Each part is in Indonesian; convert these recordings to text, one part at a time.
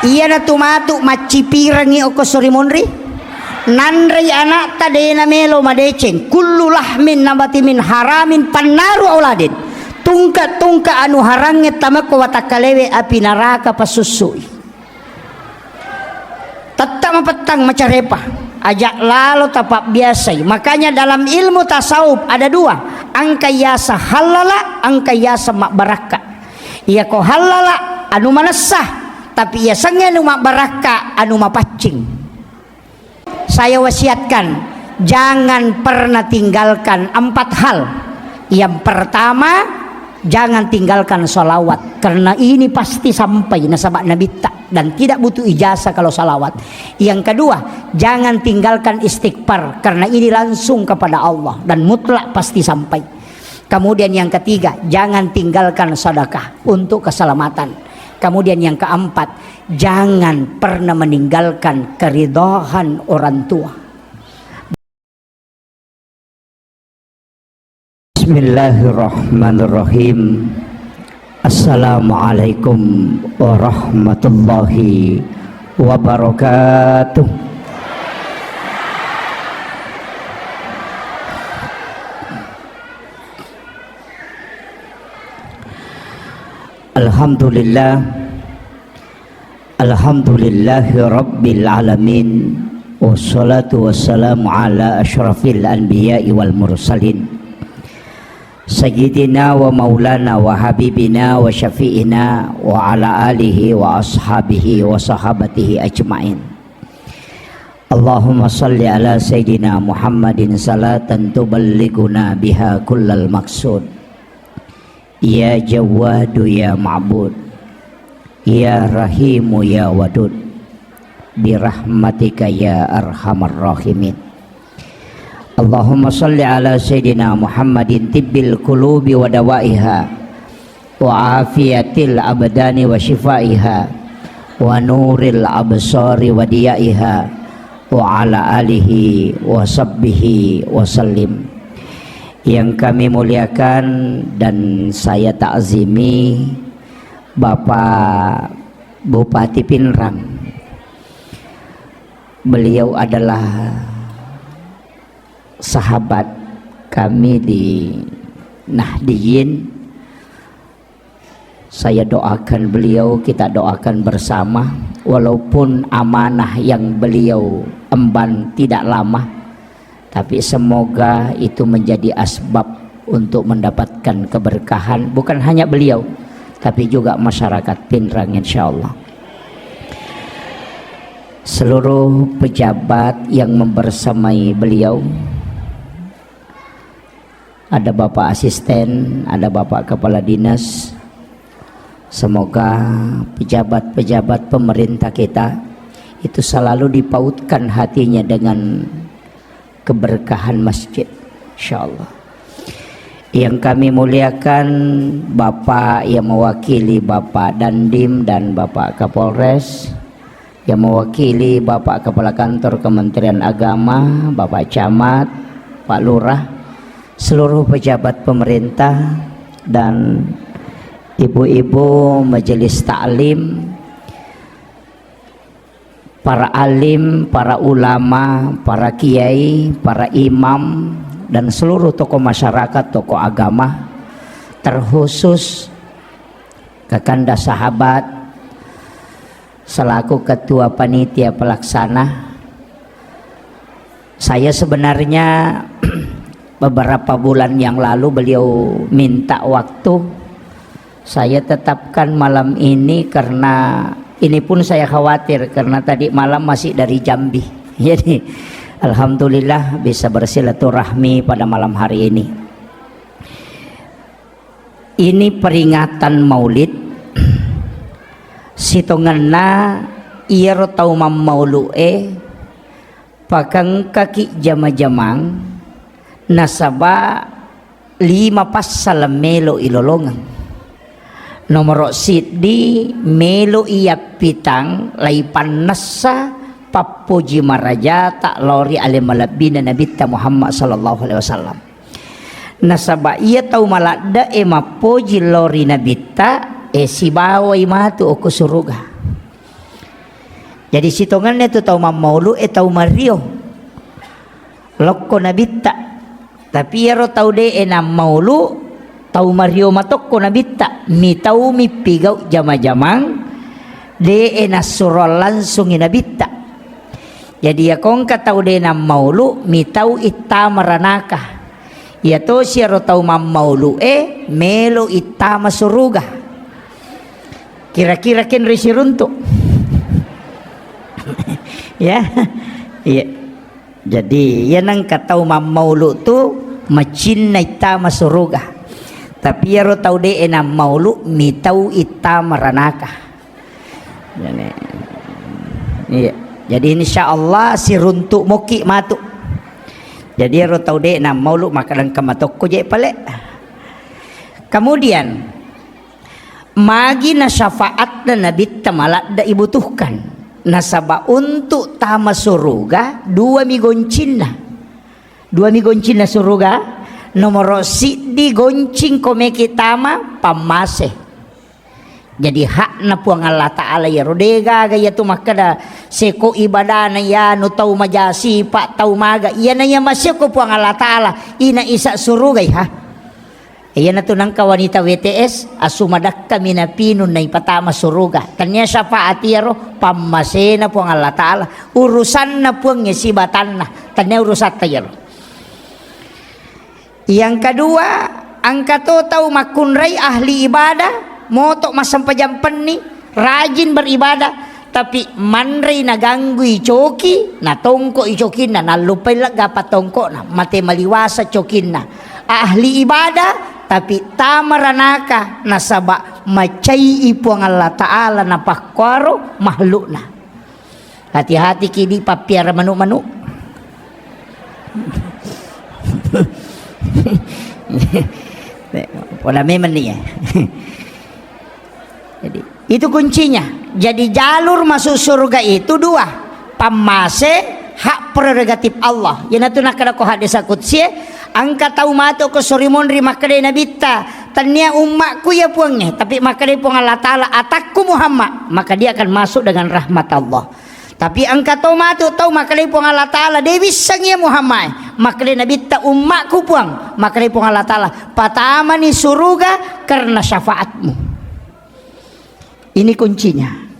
iya na tumatu macipirangi oko sorimonri nandri anak tadena melo madeceng kullu lahmin nabati min haramin pannaru auladin tungka anu harange tamako watakalewe api neraka pasusui tetap mapetang macarepa ajak lalu tapak biasa. Makanya dalam ilmu tasawuf ada dua, angka yasa halala, angka yasa mak baraka. Iya ko halala anu manasah, tapi iya sange anu mak baraka anu mapacing. Saya wasiatkan jangan pernah tinggalkan 4 hal. Yang pertama, jangan tinggalkan sholawat, karena ini pasti sampai nasabak Nabi dan tidak butuh ijazah kalau salawat. Yang kedua, jangan tinggalkan istighfar, karena ini langsung kepada Allah dan mutlak pasti sampai. Kemudian yang ketiga, jangan tinggalkan sedekah untuk keselamatan. Kemudian yang keempat, jangan pernah meninggalkan keridhaan orang tua. Bismillahirrahmanirrahim. Assalamualaikum warahmatullahi wabarakatuh. Alhamdulillah, alhamdulillahi rabbil alamin, wassalatu wassalamu ala asyrafil anbiya'i wal mursalin, sayyidina wa maulana wa habibina wa syafi'ina wa ala alihi wa ashabihi wa sahabatihi ajma'in. Allahumma salli ala sayyidina Muhammadin salatan tuballighuna biha kullal maqsud. Ya Jawadu ya Ma'bud, ya Rahimu ya Wadud, birahmatika ya arhamar rahimin. Allahumma salli ala sayyidina Muhammadin tibbil qulubi wa dawaiha wa afiyatil abdani wa shifaiha wa nuril absari wa diyaiha wa ala alihi wa sahbihi wa sallim. Yang kami muliakan dan saya takzimi Bapak Bupati Pinrang. Beliau adalah sahabat kami di Nahdiyin. Saya doakan beliau, kita doakan bersama, walaupun amanah yang beliau emban tidak lama, tapi semoga itu menjadi asbab untuk mendapatkan keberkahan, bukan hanya beliau tapi juga masyarakat Pinrang insyaallah. Seluruh pejabat yang membersamai beliau, ada Bapak Asisten, ada Bapak Kepala Dinas, semoga pejabat-pejabat pemerintah kita itu selalu dipautkan hatinya dengan keberkahan masjid insyaallah. Yang kami muliakan Bapak yang mewakili Bapak Dandim dan Bapak Kapolres, yang mewakili Bapak Kepala Kantor Kementerian Agama, Bapak Camat, Pak Lurah, seluruh pejabat pemerintah dan ibu-ibu majelis taklim, para alim, para ulama, para kiai, para imam, dan seluruh tokoh masyarakat, tokoh agama, terkhusus Kakanda Sahabat selaku ketua panitia pelaksana. Saya sebenarnya beberapa bulan yang lalu beliau minta waktu, saya tetapkan malam ini karena ini pun saya khawatir karena tadi malam masih dari Jambi. Jadi alhamdulillah bisa bersilaturahmi pada malam hari ini. Ini peringatan Maulid. Sitonganna ieu taumam maulu'e pakang kaki jama-jamang nasaba 5 pasal melo ilolongan. Nomor sidi melo iya pitang laipan nasa papuji maraja tak lori alimalabina Nabi Muhammad sallallahu alaihi wasallam. Nasaba iya tau malada mapuji lori Nabi ta si bawa imatu oku suruga. Jadi sitongannya tu tau mamaulu tau mario. Lokko nabitta. Tapi yaro tau de enam maulu tau mario matokko nabitta. Mi tau mi pigau jama-jamang de enas surol langsung nabitta. Jadi ya kong katau de enam maulu mi tau itta maranaka. Ya to siaro tau mamaulu melo itta masuruga. Kira-kira ken risiruntuk. Ya. Iya. Jadi yan ang katau mamaulu tu macin na ita masuruga. Tapi yaro tau de enam maulu mitau ita maranaka. Iya. Jadi insyaallah si runtuk moki matu. Jadi yaro tau de enam maulu makalang kamatokko je pale. Kemudian magi na syafaat na nabi tamalak da ibutuhkan. Nasaba untuk tama suruga dua migoncin suruga nomor si di goncing komeki tama pamase. Jadi hak na puang Allah Ta'ala ya rodega gaya tu makada seko ibadah na ya no tau majasi pak tau maga iya na ya masya ko puang Allah Ta'ala ina isa suruga ha. Iyan na to ng kawanita WTS asumadak kami na pinun na ipatama suruga. Tanya syafaat yaro pamase na po ang Allah Ta'ala. Urusan na po ang isibatan na. Tanya urusat tayo. Yang kedua, ang katotaw makunray ahli ibadah. Moto masampajampan ni. Rajin beribadah. Tapi manray naganggoy choki. Natongko ichokin na. Nalupay laga patongko na. Mate maliwasa chokin na. Ahli ibadah. Tapi tamaranaka nasaba macai ipo ang Allah Ta'ala na pakwaro mahluk na. Hati-hati kini papiara manu-manu. Wala memang niya. Jadi itu kuncinya. Jadi jalur masuk surga itu dua. Pamase hak prerogatif Allah. Yan nato nakadako hadis qudsi angka tau mato ko sorimon ri makade nabita tanya umatku ya puangnya tapi makade puang Allah Ta'ala atakku Muhammad maka dia akan masuk dengan rahmat Allah. Tapi angka tau mato tau makade puang Allah Ta'ala dewi sangya Muhammad makade nabita umatku puang makade puang Allah Ta'ala patama ni suruga karena syafaatmu. Ini kuncinya.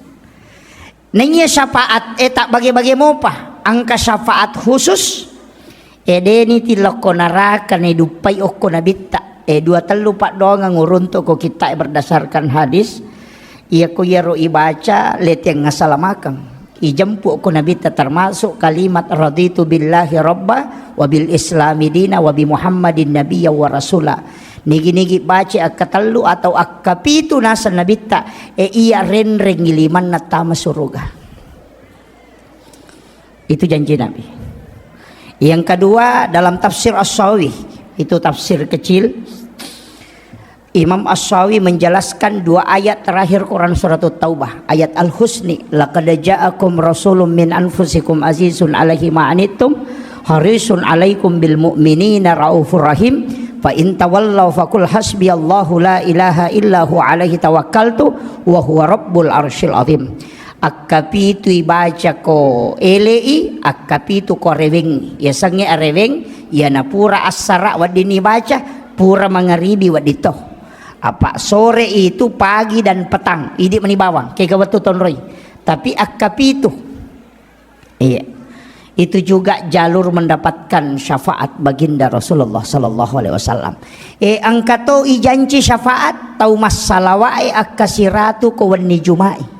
Nanya syafaat tak bagi-bagi mopa angka syafaat khusus edeni tiloko naraka ni dupai oko nabita dua telu pak doang ngurunto ko kita berdasarkan hadis iya ko yaro ibaca let yang ngasalamakang ijempu ko nabita termasuk kalimat raditu billahi rabba wa bil islami dina wa bi muhammadin nabiyya wa rasula nigi-nigi baca akatelu atau akapitu nasa nabita iya renreng iliman na tama suruga. Itu janji Nabi. Yang kedua dalam tafsir As-Sawi, itu tafsir kecil. Imam As-Sawi menjelaskan dua ayat terakhir Quran surat Taubah, ayat Al-Husni, laqad ja'akum rasulun min anfusikum azizun 'alaihi ma anittum harisun 'alaikum bil mu'minina raufur rahim fa in tawallaw faqul hasbiyallahu la ilaha illa hu 'alaihi tawakkaltu wa huwa rabbul arsyil azim. Akapitu ibaca ko elei akapitu ko reweng ya sange areweng ya napura asara wadini baca pura mangaribi wadito apa sore itu pagi dan petang idi menibawang kaya gawat tonroy tapi akapitu iya itu juga jalur mendapatkan syafaat baginda Rasulullah sallallahu alaihi wasallam angkato ijanci syafaat tau masalawai akasiratu ko wani jumai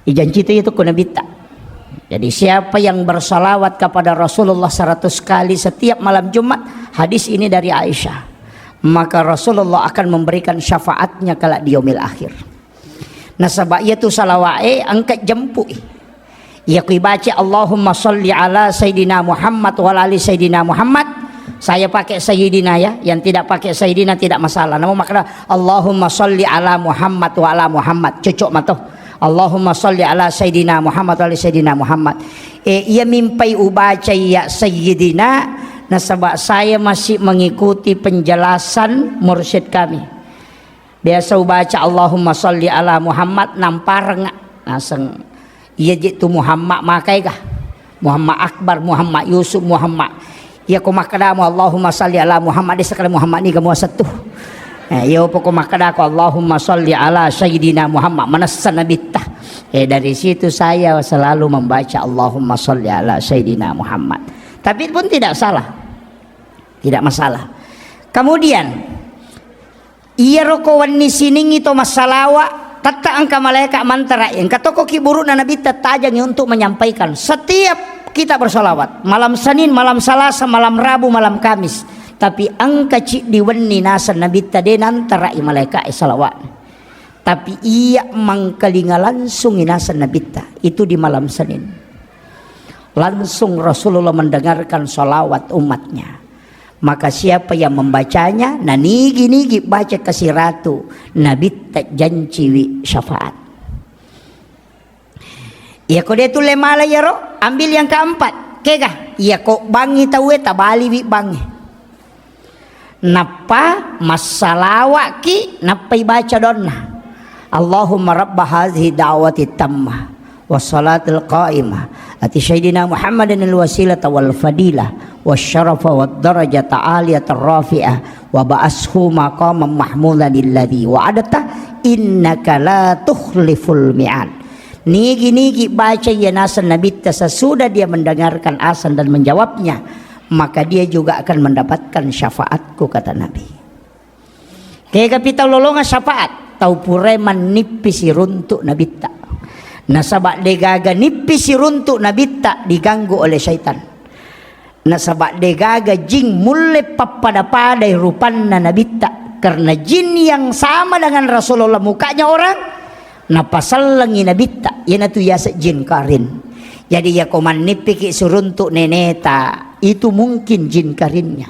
ijanci itu kunabita. Jadi siapa yang bersalawat kepada Rasulullah 100 kali setiap malam Jumat, hadis ini dari Aisyah, maka Rasulullah akan memberikan syafaatnya kala di yaumil akhir. Nasabah itu salawae angkat jempu. Ya ku baca Allahumma sholli ala Sayyidina Muhammad wa ala ali Sayyidina Muhammad. Saya pakai Sayyidina ya, yang tidak pakai Sayyidina tidak masalah. Namun makna Allahumma sholli ala Muhammad wa ala Muhammad. Cocok matoh. Allahumma sholli ala Sayyidina Muhammad wa ala Sayyidina Muhammad. Ia mimpai ubaca ya Sayyidina. Nasabah saya masih mengikuti penjelasan mursyid kami. Biasa ubaca Allahumma sholli ala Muhammad nampareng naseng Ia jitu Muhammad makai kah? Muhammad Akbar, Muhammad Yusuf, Muhammad. Ya ko makadamu Allahumma salli ala Muhammad sekali Muhammad ni kamu satu. Ya pokok makadaku Allahumma salli ala Sayyidina Muhammad manassan nabittah. Dari situ saya selalu membaca Allahumma salli ala Sayyidina Muhammad. Tapi pun tidak salah. Tidak masalah. Kemudian iya rokowan ni sining itu masalawa tata angka malaikat mantara yang katoko kiburu na nabi tatajang untuk menyampaikan setiap kita bersolawat malam Senin, malam Selasa, malam Rabu, malam Kamis. Tapi angka cik diwenni nasan nabi tade nantara malaikat salawat. Tapi ia mangkalinga langsung inasan nabi itu di malam Senin. Langsung Rasulullah mendengarkan solawat umatnya. Maka siapa yang membacanya, nah nigi baca kasih ratu, Nabi tak janji syafaat. Ya kau dia tu lemala ya ro, ambil yang keempat, kega? Ya kau bangi tahu tabali wi bangi. Napa masalawa ki, napa baca donna. Allahumma rabba hadhihi da'wati tammah wassalatul qa'imah ati sayyidina Muhammadin al-wasilata wal fadilah wasyarafa wad darajata aliyata rafi'ah wa ba'ashu maqaman mahmudan alladhi wa'adata innaka la tukhliful mi'ad. Nigi baca ya nasan nabi sesudah dia mendengarkan azan dan menjawabnya, maka dia juga akan mendapatkan syafaatku, kata Nabi. Kaya kapita lolonga syafaat tau pureman nipisi runtuk nabi tak. Nasabak degaga nipisi runtuk nabi tak diganggu oleh syaitan. Nasabak degaga jing mulai papada-padai rupanna nabi tak. Karena jin yang sama dengan Rasulullah mukanya orang, napasalangi nabi tak. Yana tu yasa jin karin. Jadi ya koman nipiki suruntuk neneta itu mungkin jin karinnya.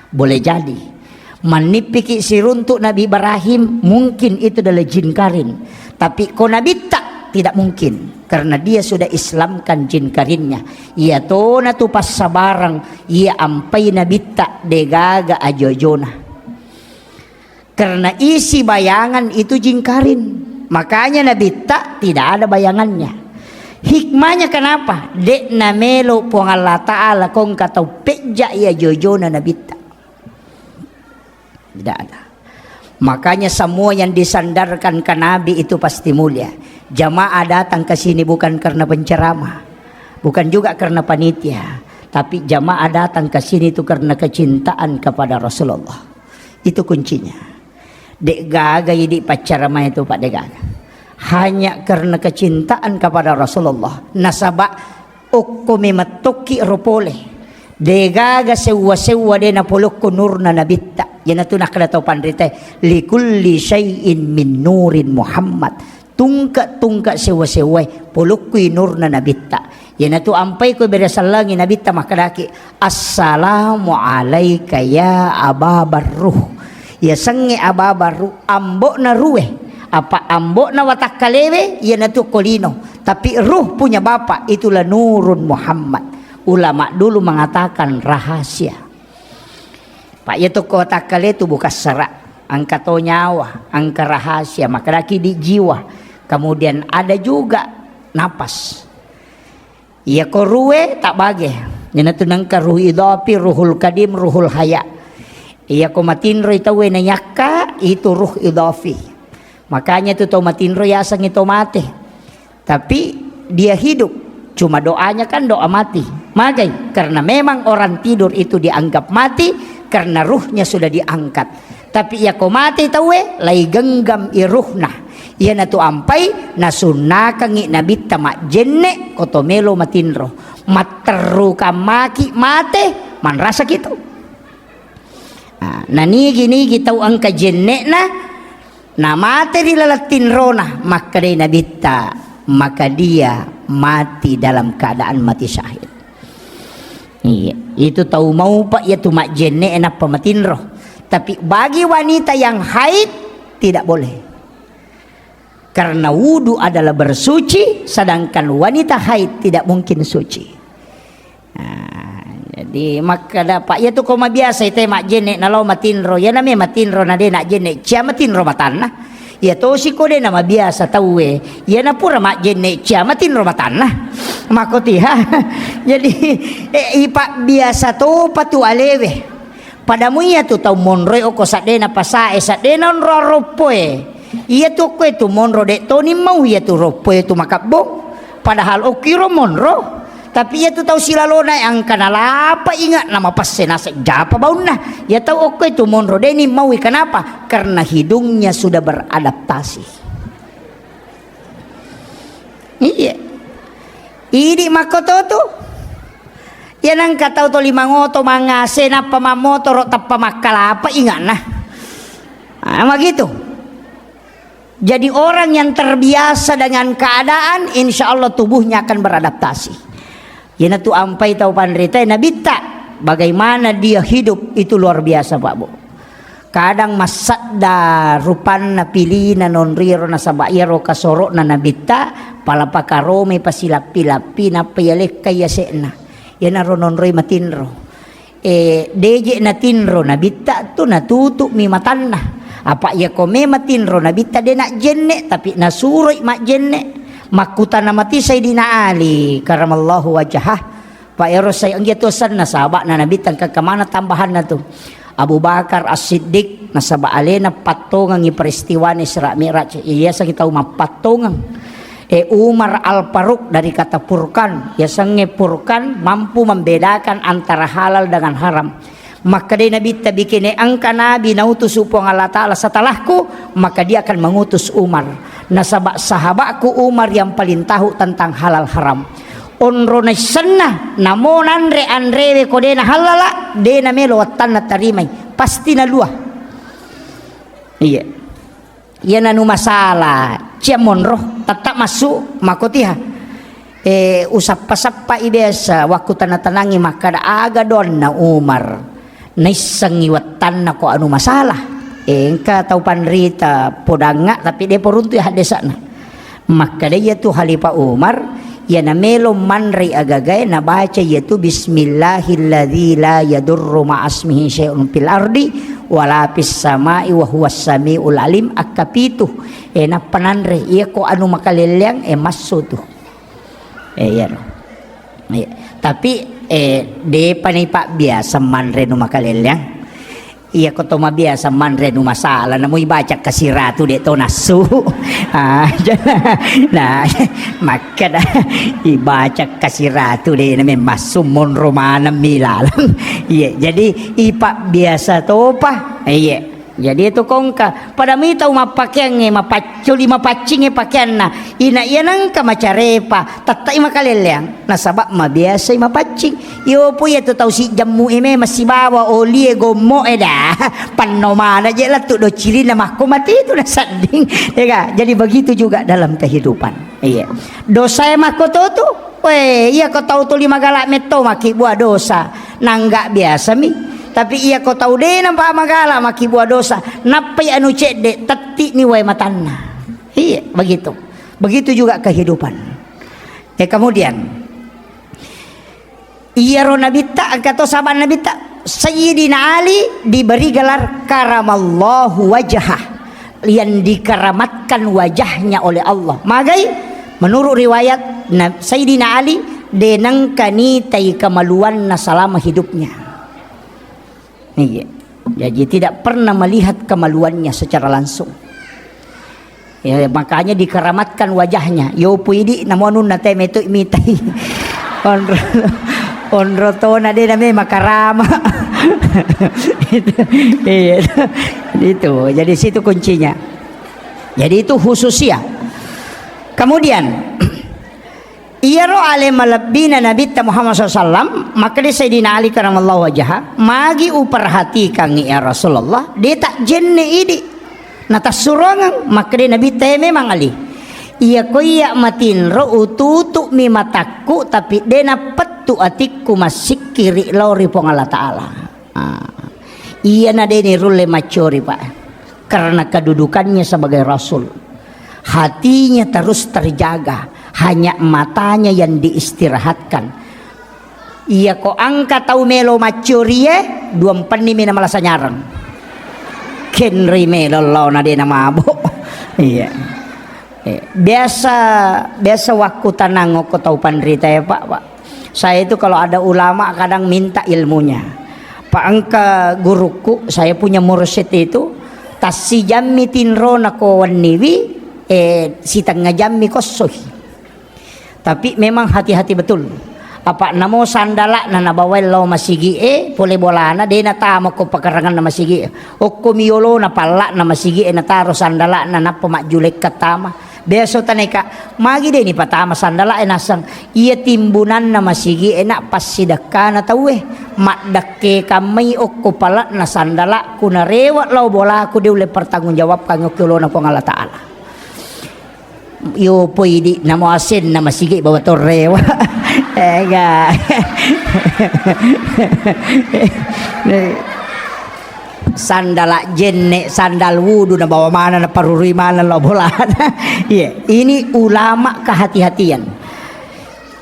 Boleh jadi. Manipiki siruntuk Nabi Ibrahim mungkin itu adalah jin karin. Tapi ko nabi tak tidak mungkin, karena dia sudah Islamkan jin karinnya. Ia tona tu pas sabarang ia ampai nabi tak degaga ajojona. Karena isi bayangan itu jin karin, makanya nabi tak tidak ada bayangannya. Hikmahnya kenapa? Dek namelo puang Allah Ta'ala kong katau peja ia jojona nabi tak. Tidak ada. Makanya semua yang disandarkan ke Nabi itu pasti mulia. Jamaah datang ke sini bukan karena penceramah, bukan juga karena panitia, tapi jamaah datang ke sini itu karena kecintaan kepada Rasulullah. Itu kuncinya. Dek gaga di pacarama itu Pak Degaga. Hanya karena kecintaan kepada Rasulullah. Nasabak ukumi matuki ropole. Degaga sewa dena polokku nurna nabitta. Yana tu nak kena tahu pandrite likulli syai'in min nurin Muhammad. Tungka sewa polokku nurna nabitta. Yana tu ampai ko beresalangi nabitta makadaki assalamu alayka ya ababarruh. Ya sange ababarruh ambok na ruwe. Apa ambok na watak kalewe yana tu kolino. Tapi ruh punya bapak itulah nurun Muhammad. Ulama dulu mengatakan rahasia. Pak itu kota kale itu bukan serak, angka to nyawa, angka rahasia, maka laki di jiwa. Kemudian ada juga napas. Ia ko ruwe tak bage. Yana tu nangka ruh idapi, ruhul kadim, ruhul haya. Ia ko matinro itawe na yakka itu ruh idafi. Makanya tu to matinro yasang itu mati. Tapi dia hidup. Cuma doanya kan doa mati. Magai karena memang orang tidur itu dianggap mati karena ruhnya sudah diangkat. Tapi ya ko mati tawe lai genggam iruhna. Ia na tu ampai nasunakangi nabi tamak jenne kotomelo matinro. Materu kamaki mate man rasa gitu. Nah nigi tahu angka jenne na mate dilalatin rona maka dai nabi ta. Maka dia mati dalam keadaan mati syahid. Iya, itu tahu mau pak ya tu mak jenne enak pematin roh. Tapi bagi wanita yang haid tidak boleh. Karena wudu adalah bersuci, sedangkan wanita haid tidak mungkin suci. Nah, jadi maka dapat ya tu koma biasa itu mak jenne nalau matin roh. Ya namanya matin roh nade nak jenne cia matin roh matana. ya to si ko de nama biasa tahu ya na pura mak jenne ciamatin rumah tanah makoti ha jadi ipa biasa to patu alewe padamu ya tu tau monroy o ko sadena pasae sadena ro ropoe iya tu ko tu monro de to ni mau ya tu ropoe tu makabbo padahal o kiro monro tapi ya tu tahu silalona yang kanalapa ingat nama pasena sejapa bauna ya tahu oke itu monro deni mau kenapa karena hidungnya sudah beradaptasi iya ini makoto tu ya nang kata to lima ngoto mangase napa mamoto ro tappa makalapa ingat nah begitu. Jadi orang yang terbiasa dengan keadaan insya Allah tubuhnya akan beradaptasi. Ya tu ampai tahu pandrita nabita bagaimana dia hidup itu luar biasa Pak Bu. Kadang masadda rupanna pilina non riro na sabayaro kasoro na nabita pala pakarome pasilapi-lapi na payalek kaya sena. Yan aro non roy matinro. Deje na tinro nabita tu natutu mi matanna. Apa ya kome matinro nabita de nak jenne tapi nasuroy mak jenne. Makutana mati Sayyidina Ali karamallahu wajhah Pak Eros saya anggiatosan na sahabat na nabitan kakamana tambahan na to Abu Bakar As-Siddiq na saba alena patongang peristiwa ni Isra Mi'raj iya sa kita patongang Umar Al-Faruq dari kata furqan ya sange furqan mampu membedakan antara halal dengan haram maka dia Nabi bikin angka Nabi nautus upang Allah Ta'ala setelahku maka dia akan mengutus Umar nasabak sahabatku Umar yang paling tahu tentang halal haram onro na senna namonan re andrewe kodena halala dena melo watan na tarimay pasti na luah iya iya nanu masalah cia monroh tetap masuk makotiha usap-pasapa ibesa waktu tanah-tanangi maka da aga don na Umar naisangi watan na ko anu masalah engka tau panrita podanga tapi dia poruntu ya desana maka dia tu Khalifah Umar ya namelo manri agagay na baca yaitu bismillahilladzi la yadurru ma'asmihi syai'un fil ardi wala fis samai wa huwas samiul alim akapitu na pananre iya ko anu makalelyang maso tu ya no ya tapi de panipa biasa manre no makalelyang iya ko to mabiasa manre no masalah na mo ibaca kasiratu de to nasu nah maka ibaca kasiratu de na masum mon romana milalang iya jadi ipa biasa to pa iya jadi itu kongka pada mi tau mapakyang mapaculi mapacing pakyan na ina yanang ka macarepa tatai makalelyang nasabak mabiasa mapacing yo po ya tau si jamu masih bawa oli gomo eda panomana je lah tu do ciri na mako mati itu na sanding ya jadi begitu juga dalam kehidupan iya dosa makoto tu iya kau tahu tu lima galak meto maki buat dosa nanggak biasa mi tapi iya kau tahu deh nampak magala maki buat dosa napai anu cek dek teti ni wai matanna iya begitu juga kehidupan kemudian iya ro nabita kata sahabat nabita Sayyidina Ali diberi gelar karamallahu wajhah yang dikeramatkan wajahnya oleh Allah magai menurut riwayat Sayyidina Ali denang kanitai kemaluan selama hidupnya. Iya. Jadi tidak pernah melihat kemaluannya secara langsung. Ya, makanya dikeramatkan wajahnya. Yo puidi namonun nate metu imitai. Onro to na de name makarama. Itu. Jadi situ kuncinya. Jadi itu khususnya. Kemudian iya ro ale malabbina Nabi Muhammad SAW maka dia Sayyidina Ali karamallahu wajhah magi uperhatikan ya Rasulullah dia tak jenne idi nata surangan maka dia Nabi memang Ali iya ko iya matin ro ututu mi mataku tapi dia petu atiku masik kiri lori pong Allah Ta'ala iya na deni rule macori Pak karena kedudukannya sebagai Rasul hatinya terus terjaga hanya matanya yang diistirahatkan iya ko angka tau melo macurie 24 ni mina malasa nyarang kenri melo law na de na mabo Iya. Biasa waktu tanang aku tahu pandrita ya Pak. Saya itu kalau ada ulama kadang minta ilmunya. Pak angka guruku, saya punya mursyid itu tasi jammi tinro nako waniwi si tengah jammi kosohi. Tapi memang hati-hati betul. Apa namo sandala na nabawel lo masigi boleh bolana de na tama ko pakarangan na masigi o kumiyolo na pala na masigi na taro sandala na napamajulek katama beso taneka magi de ni patama sandala nasang iya timbunan na masigi na pasidaka na tawe makdakke kami o ko pala na sandala kuna rewa lo bola ko de ule pertanggung jawab kang kulo na ko ngala taala yo pwede na mo asin na masigi bawa torrewa enggak sandala jenne sandal wudu na bawa mana na paruri mana lo bola yeah. Ini ulama kehati-hatian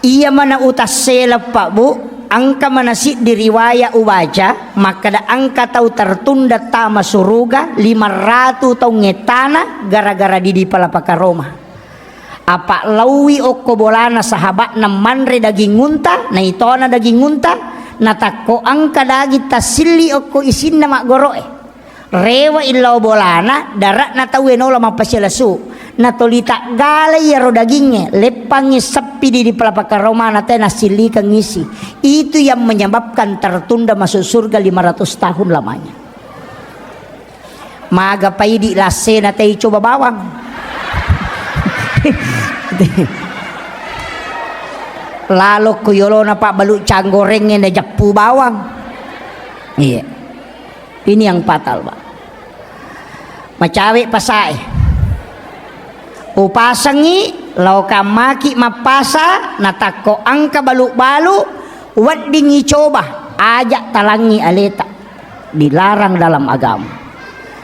iya mana utas selap Pak Bu angka manasi di riwayat ubaca maka da angka tahu tertunda tama suruga 500 tahun ngetana gara-gara di palapaka Roma apa lawi oko bolana sahabat na manre daging unta na itona daging unta na takko angka dagi tasili oko isin na magoroe rewa illau bolana darat na tawe no lama pasilasu na tolita galay yaro dagingnya lepangi sepi di pelapaka Roma na tena sili kang ngisi itu yang menyebabkan tertunda masuk surga 500 tahun lamanya maga paidi lase na tei coba bawang lalu kuyolo na Pak balu canggorengnya na japu bawang iya ini yang fatal Pak macawe pasai upasangi lau kamaki mapasa natako angka balu-balu wadingi coba ajak talangi aleta dilarang dalam agama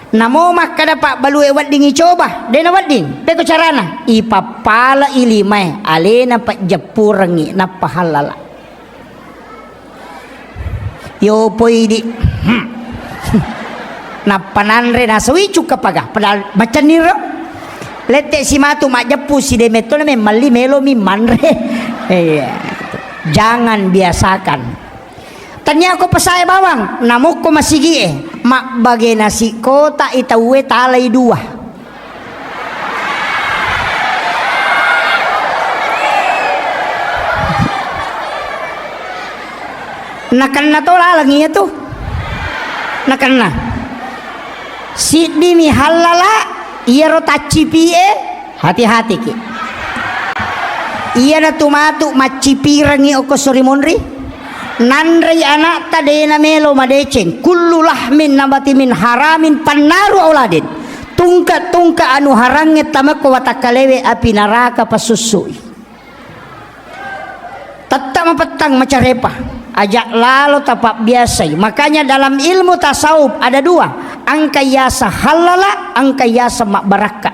namo makada Pak balu ewat dingi coba dena wading peko carana ipapala ilimai alena Pak japurangi na pahalala yo poidi na pananre na sawi cuka paga padahal macam niro lete si matu mak japu si demeto na mali melo mi manre jangan biasakan tanya aku pasai bawang namuk ko masigi mak bage nasi kota itawe talay dua nakan na to lalangi itu nakan na si dimi halala iya rotaci pie hati-hati ki iya na tumatu macipirangi oko sorimonri nandri anak tadena melo madeceng kullu lahmin nabati min haramin pannaru auladin tungka anu harange tamako watakalewe api neraka pasusui tetap mapetang macarepa ajak lalu tapak biasa makanya dalam ilmu tasawuf ada dua angka yasa halala angka yasa mak baraka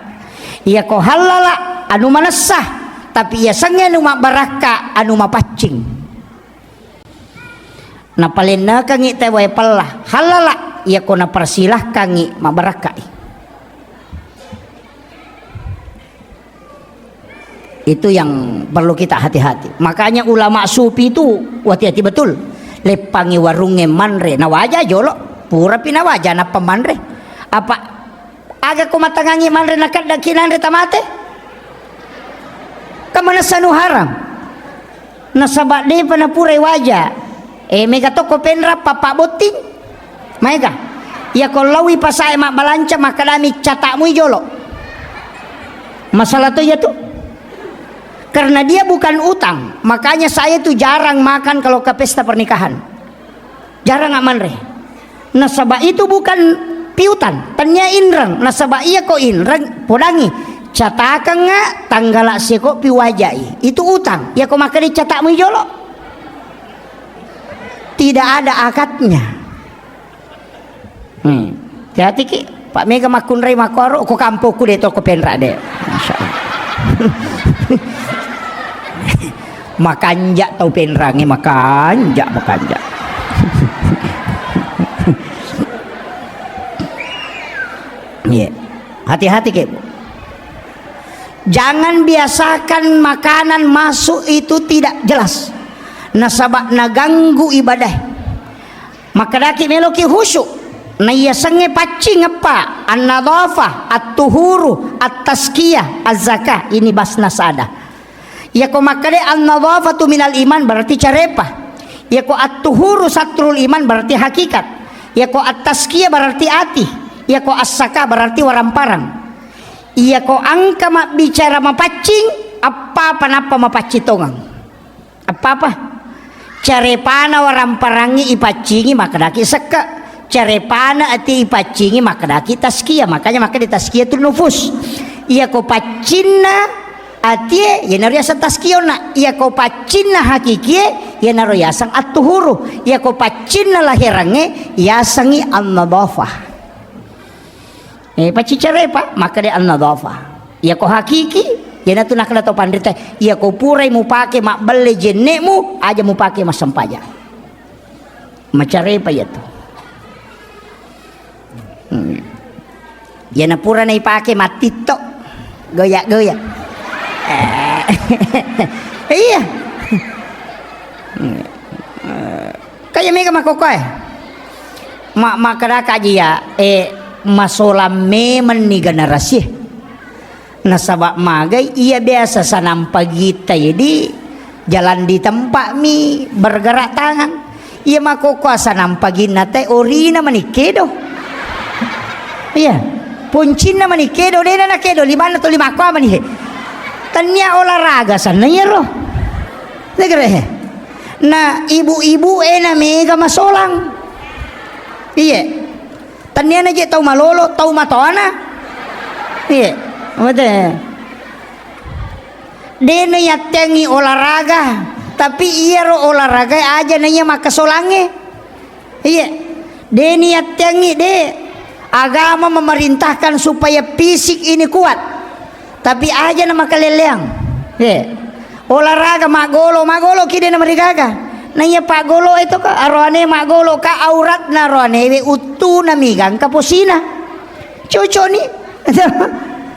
iya ko halala anu manasah tapi iya sange anu mak baraka anu mapacing na palena kangi tewai pelah halala ia kona persilah kangi mabarakai itu yang perlu kita hati-hati makanya ulama sufi itu hati-hati betul lepangi warunge manre na wajah jolo pura pina wajah na pemanre apa aga ko matangangi manre na kadda kinanre tamate kamana sanu haram na sabade pana pura wajah mega toko penra papa boting mega ya kalau pasai mak balanca maka dami catakmu jolo masalah tuh ya tuh karena dia bukan utang makanya saya tuh jarang makan kalau ke pesta pernikahan jarang aman re nasabah itu bukan piutan tanya inrang nasabah iya kok inrang podangi catakan nggak tanggal seko piwajai itu utang ya kok maka dicatakmu jolo tidak ada akadnya hati ki Pak Mega makun rei makoro ko kampoku de toko penra de masyaallah makanja tau penrange makanja iya hati-hati ke Jangan biasakan makanan masuk itu tidak jelas. Nasabak naganggu ibadah. Maka daki meloki khusyuk. Na iya sange pacing apa? An-nadhafah, at-tuhuru, at-tazkiyah, az-zakah. Ini basna sada. Ya ko makade an-nadhafatu minal iman berarti carepah. Ya ko at-tuhuru satrul iman berarti hakikat. Ya ko at-tazkiyah berarti ati. Ya ko as-zakah berarti waramparang. Iya ko angka mak bicara mapacing apa napa mapacitongang apa carepana waramparangi ipacingi makadaki seka carepana ati ipacingi makadaki taskia, makanya maka di taskia tu nufus. Iya ko pacinna ati ya nariasa taskiona, iya ko pacinna hakiki ya nariyasang at-tuhuru, iya ko pacinna lahirange yasangi an-nadhafah. Pacicare pa maka dia an-nadhafah. Ya ko hakiki ya natu nak to pandita ya ko purai mu pake mak belle jenekmu aja mu pake mas sampaja. Macare pa ya tu. Ya na pura na ipake matito goyak-goyak. Iya. Kaya mega makokoy. Makada kaji ya masola memen ni generasi nasabak magai ia biasa sanam pagi jadi jalan di tempat mi bergerak tangan ia makoko sanam pagi nate orina manikedo iya puncina manikedo dena nakedo limana to lima ko mani tanya olahraga sana ya roh negere na ibu-ibu ena mega masolang iya tanya aja tahu malolo tahu matona iya betul dene yatengi olahraga tapi iya ro olahraga aja nanya maka solange iya dene yatengi de agama memerintahkan supaya fisik ini kuat tapi aja nama keleleang iya olahraga magolo kide nama digaga nanya Pak Golo itu ka arwane mak golo ka aurat na arwane we utu na migang ka posina cucu ni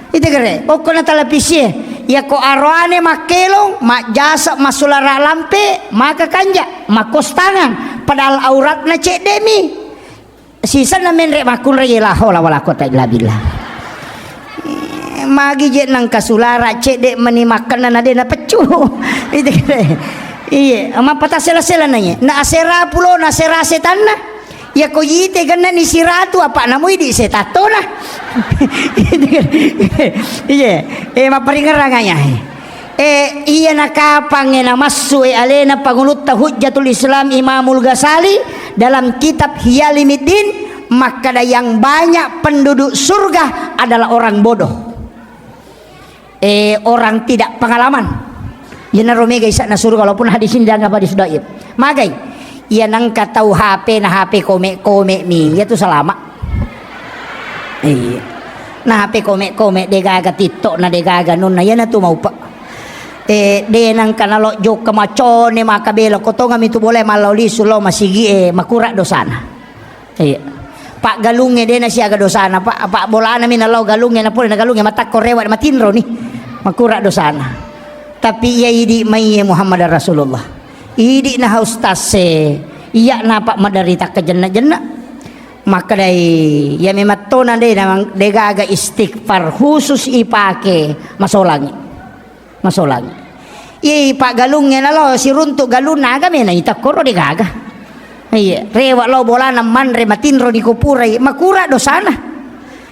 itu kere pokok na televisi ya ko arwane mak kelong mak jasa masulara lampe maka kanja mak kostangan padahal aurat na cek demi sisa na menrek makul re la haula wala quwata illa billah magi je nang kasulara cek dek meni makan na de na pecu itu kere iya ama patah sela-sela nanya na asera pulo na asera setan na ya ko yite ganna ni siratu apa namu di setato na iya maparingaranganya iya nakapang na masu alena pangulut hujjatul Islam Imamul Ghazali dalam kitab Hiyalimiddin maka yang banyak penduduk surga adalah orang bodoh orang tidak pengalaman. Yana romega isa na surga walaupun hadis ini dianggap hadis dhaif. Magai ia nang katau HP na HP kome mi ya tu selama. Iya. Na HP kome degaga TikTok na degaga nun na yana tu mau pa. De nang kanalo jok kamacone makabelo kotonga mitu boleh maloli sulo masigi makura dosana. Iya. Pak galunge de na siaga dosana pak bolana minalaw galunge na pole na galunge matak korewa matinro ni makura dosana. Tapi ia idi mai Muhammad Rasulullah idi na haustase iya na pak madarita ke jenna maka dai ya mematona de namang degaga istighfar khusus ipake masolangi iya pak galungnya nalo si runtuk galuna aga mena itakoro degaga iya rewa lo bolana manre matinro di kupurai makura dosana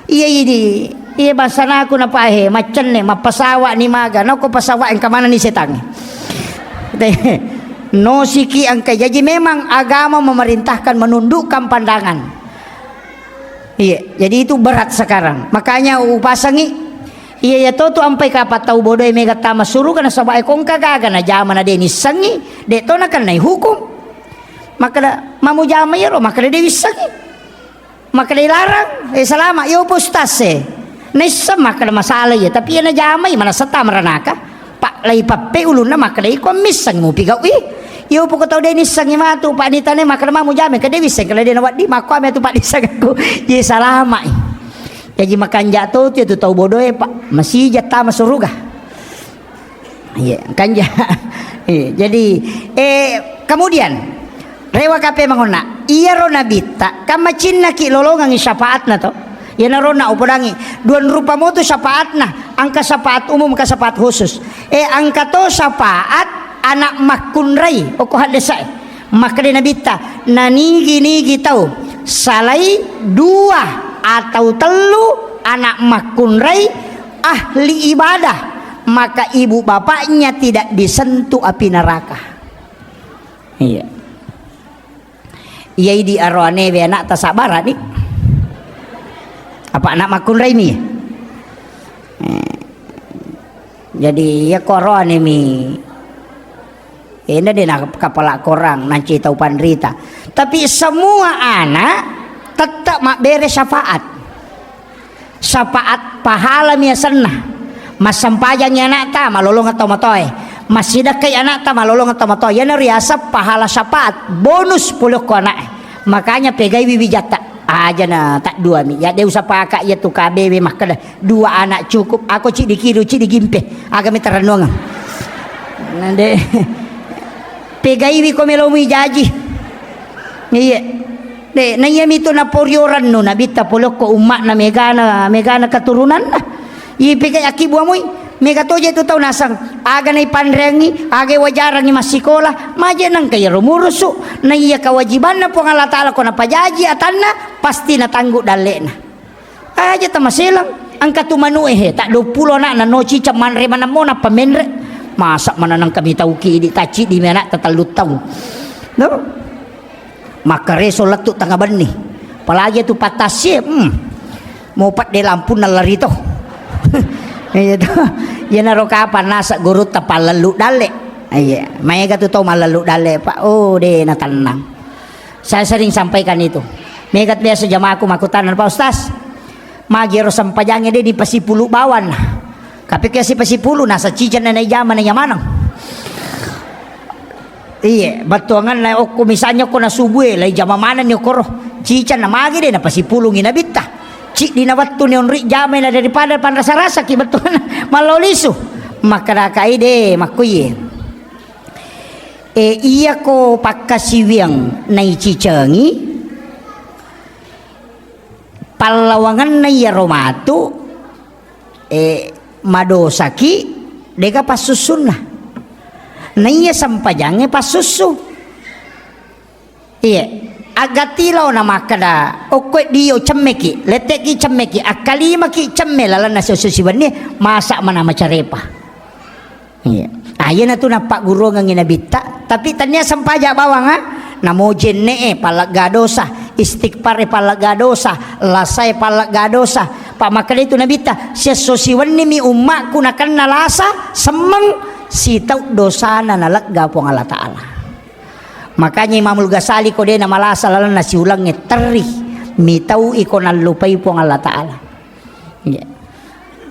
iya idi iya basana aku na pahe macen ne mapasawa ni maga no ko pasawa ang kamana ni setang no siki ang kay jadi memang agama memerintahkan menundukkan pandangan iya jadi itu berat sekarang makanya upasangi iya ya to ampai kapat tau bodoh mega tama suruh kana sabae kong kagaga na jama na deni sangi de to na kan nai hukum maka mamu jama ya ro maka de wisangi maka dilarang selama yo postase nesa maka masalah ya tapi yana jamai mana seta meranaka pak lai pape ulun na maka dai komisang mo pigaw yo po ko taw dai nisang imatu pak nitane maka mamu jamai ka dewi seng kala dai nawat di mako ame tu pak disang ko ye salama jadi makan jatuh tu tahu bodoh pak masih jatah masuruga Iya, kan ya. Jadi kemudian rewa kape mangona iya ro nabita kama cinna ki lolongan syafaatna to ya narona upodangi duan rupa moto syafaatna angka syafaat umum ka syafaat khusus angka to syafaat anak makunrai oko hadesa maka de nabita nigi tau salai dua atau telu anak makunrai ahli ibadah maka ibu bapaknya tidak disentuh api neraka. Iya. Iya di arwane be anak tasabara nih. Apa anak makun raimi? Jadi ya korone mi. Ini dia nak kepala korang nanti tahu pandrita. Tapi semua anak tetap mak beres syafaat. Syafaat pahala mi senah. Mas sampayang anak ta malolong atau matoy masih dakai anak ta malolong atau matoy yana riasa pahala syafaat bonus puluh ko anak makanya pegai wiwijata aja na tak dua mi ya dia usah pakai ya tu KBW mah kada dua anak cukup aku cik dikiru cik digimpe agami terenung nande pegai wi ko melomi jaji iya de na yami to na poryoran no nabita puluh ko umak na megana keturunan ipikai akibu amoy mega toje tu tau nasang aga nay panrengi aga wajarangi masikola maje nang kaya rumurusu na iya kewajiban na po ng Allah Ta'ala ko na pajaji atanna pasti natanggu dalena aja tamasilang ang katumanu tak 20 na noci caman reman mo na pamenre masak mananang kami tauki di taci di mana tatalut tau no maka resolat tu tangaban ni palagi tu patasye mau pat de lampu na larito itu ya naro kapan nasa guru tapalalu dale iya maya tu tahu malalu dale pak de na tenang saya sering sampaikan itu megat biasa jamaahku makutanan pak ustaz magiro sampajangnya dia di pasipulu bawan tapi kasi pasipulu nasa cijan na zaman na yamanang iya batuangan na ok misalnya ko na subuh lay jamamanan niyo koro cijan na magi de na pasipulu nginabita cik dinawattu ni onri jamai na daripada panrasa-rasa ki betul malolisu maka rakai de makuye iya ko pakasiwiang nai cicengi palawangan na iya romatu madosaki deka pasusun na iya sampajangnya pasusu iya agatilaw na makada okwe diyo cemmeki leteki cemmeki akalima ki cemmela na sususiwan ni masak mana macarepa iya ayan na to na pak guru ng inabita tapi tanya sampaja bawang ha namojen ne palagadosa istighfar palagadosa lasay palagadosa pak makada itu nabita siya susiwan ni mi umma kunakan nalasa semang sitaw dosa na nalagga po ng Allah Ta'ala. Makanya Imamul Ghazali ko din na malasa lalo na si ulangnya teri mitaw iko nalupay po ng Allah Ta'ala. Iya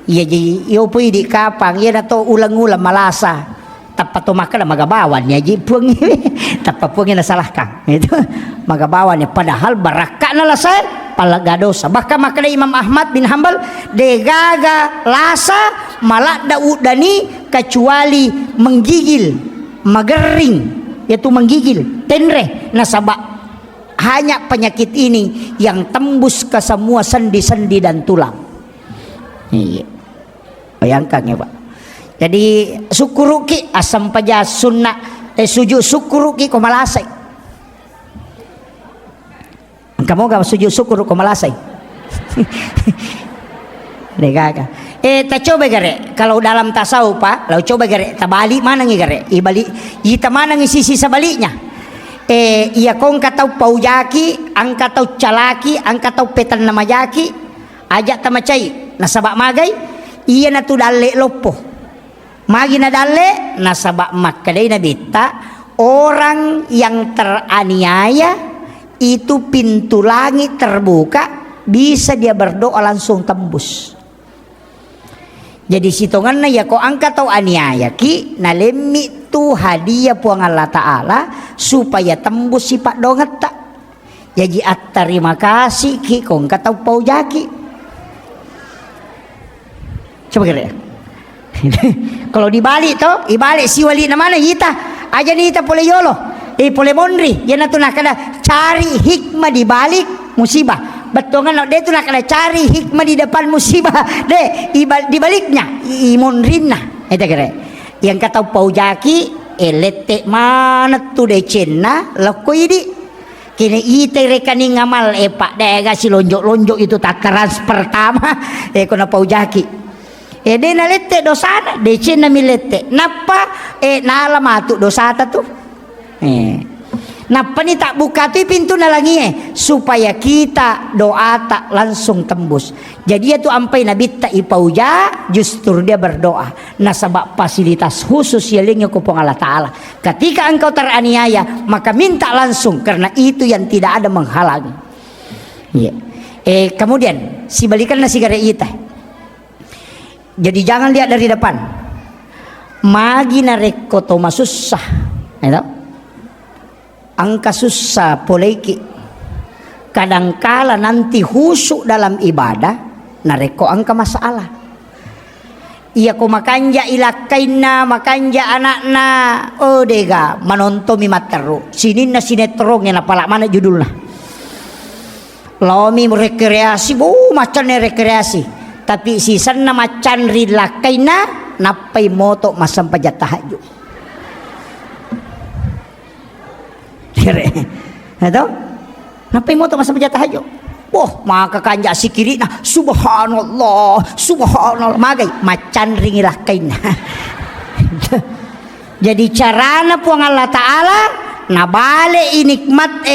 jadi iyo po di kapang iya na to ulang-ulang malasa tapatumak na magabawan niya ji puang tapapuangin na salah kang itu magabawan niya padahal baraka na lasay palagadosa baka makana Imam Ahmad bin Hanbal degaga lasa malak daudani kecuali menggigil magering yaitu menggigil tenre nasabak hanya penyakit ini yang tembus ke semua sendi-sendi dan tulang. Iya bayangkan ya Pak jadi syukuruki asam paja sunnah sujud syukuruki ko malasay kamu gak sujud syukur ko malasay Degaga. Ta coba gare kalau dalam tasawuf Pak, lalu coba gare tabali mana ngi gare? Ibali ita mana ngi sisi sebaliknya. Iya kong katau paujaki, ang katau calaki, ang katau petan namajaki, ajak tamacai nasabak magay, iya na tu dalle lopo. Magi na dalle nasabak makadai na bita orang yang teraniaya itu pintu langit terbuka bisa dia berdoa langsung tembus. Jadi sitongan na ya ko angka tau aniaya ki nalemi tu hadiah puang Allah Ta'ala supaya tembus sifat dongat tak. Jadi terima kasih ki kong katau paujaki. Coba kira Kalau dibalik toh, ibalik si wali na mana ita. Aja ni ita pole yolo. Pole mondri. Yan na to na kada cari hikmah di balik musibah. Betul kan? Dia tu nak kena cari hikmah di depan musibah. Di baliknya imonrinna. Itu kira. Yang kata paujaki elete mana tu de cina lakoi di. Kini ite rekening ngamal pak dega si lonjok itu takaran pertama kena paujaki. De na lete dosana de cina milete. Napa na alamatu dosata tu. Napa ni tak buka tu pintu nalangi supaya kita doa tak langsung tembus. Jadi itu ampai Nabi tak ipauja justru dia berdoa. Nasabak fasilitas khusus yalingnya kupong Allah Ta'ala. Ketika engkau teraniaya maka minta langsung karena itu yang tidak ada menghalangi. Ya. Kemudian si balikan nasi gara ita. Jadi jangan lihat dari depan. Magi nareko to masusah. Tahu? Angka susah poleki kadangkala nanti husuk dalam ibadah nareko angka masalah iya ko makanja ilakaina makanja anakna dega manontomi materu sinin na sinetron yang apalak mana judulnya lomi rekreasi macan rekreasi tapi sisan na macan rilakaina napai moto masam pajat tahajud. Atau napai moto masa baca tahajud. Maka kanja si kiri nah subhanallah magai macan ringilah kaina. Jadi carana puang Allah Ta'ala nabale inikmat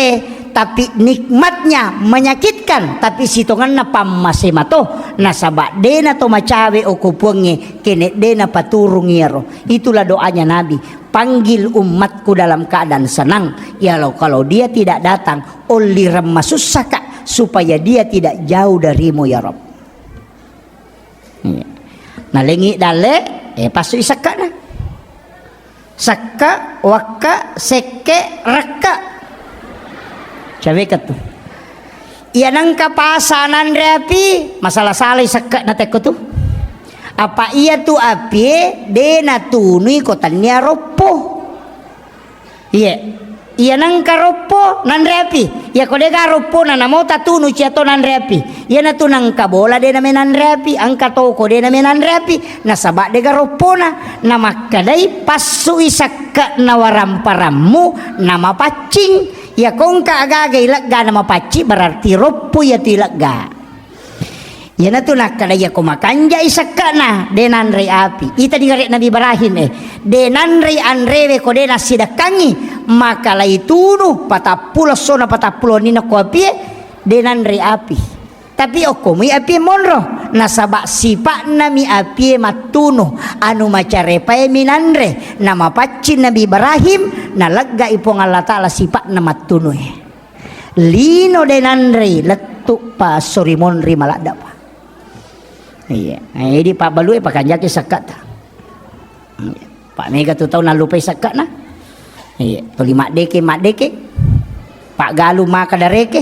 tapi nikmatnya menyakitkan tapi sitongan na pammasemato nasaba dena to macawe o kupungi kene dena paturung yero. Itulah doanya Nabi, panggil umatku dalam keadaan senang ya kalau dia tidak datang oli remasusaka supaya dia tidak jauh darimu ya Rob. Nah lengi dale pasu isaka na saka waka seke raka cawek tu iya nang kapasanan reapi masalah salih saka na teko tu apa iya tu api dena tunui kotannya ropo iya nang karopo nan reapi ya kode karopo na namo tatunu ciato nan reapi iya na tu nang kabola dena menan reapi angka toko dena menan reapi nasabak de karopo na makadai pasu isaka nawaramparamu nama pacing ya kong kaaga ilagga nama paci berarti ropo ya tu ilagga ya na tu nak kada ya ko makanja isaka na denan re api ita digare Nabi Ibrahim denan re anrewe ko dena sidakangi maka lai tunu patapulo sona patapulo nina ko api denan re api tapi okomi api monro nasaba sipak nami api matuno anu macarepae minanre nama paci Nabi Ibrahim nalagga ipong Allah Ta'ala sipak na matuno lino denan re letuk pa sorimon ri malada pa. Iya, ini Pak Balu Pak Kanjaki sakat. Pak Mega tu tahu nalupai sakat na. Iya, tu mak deke. Pak Galu maka dareke.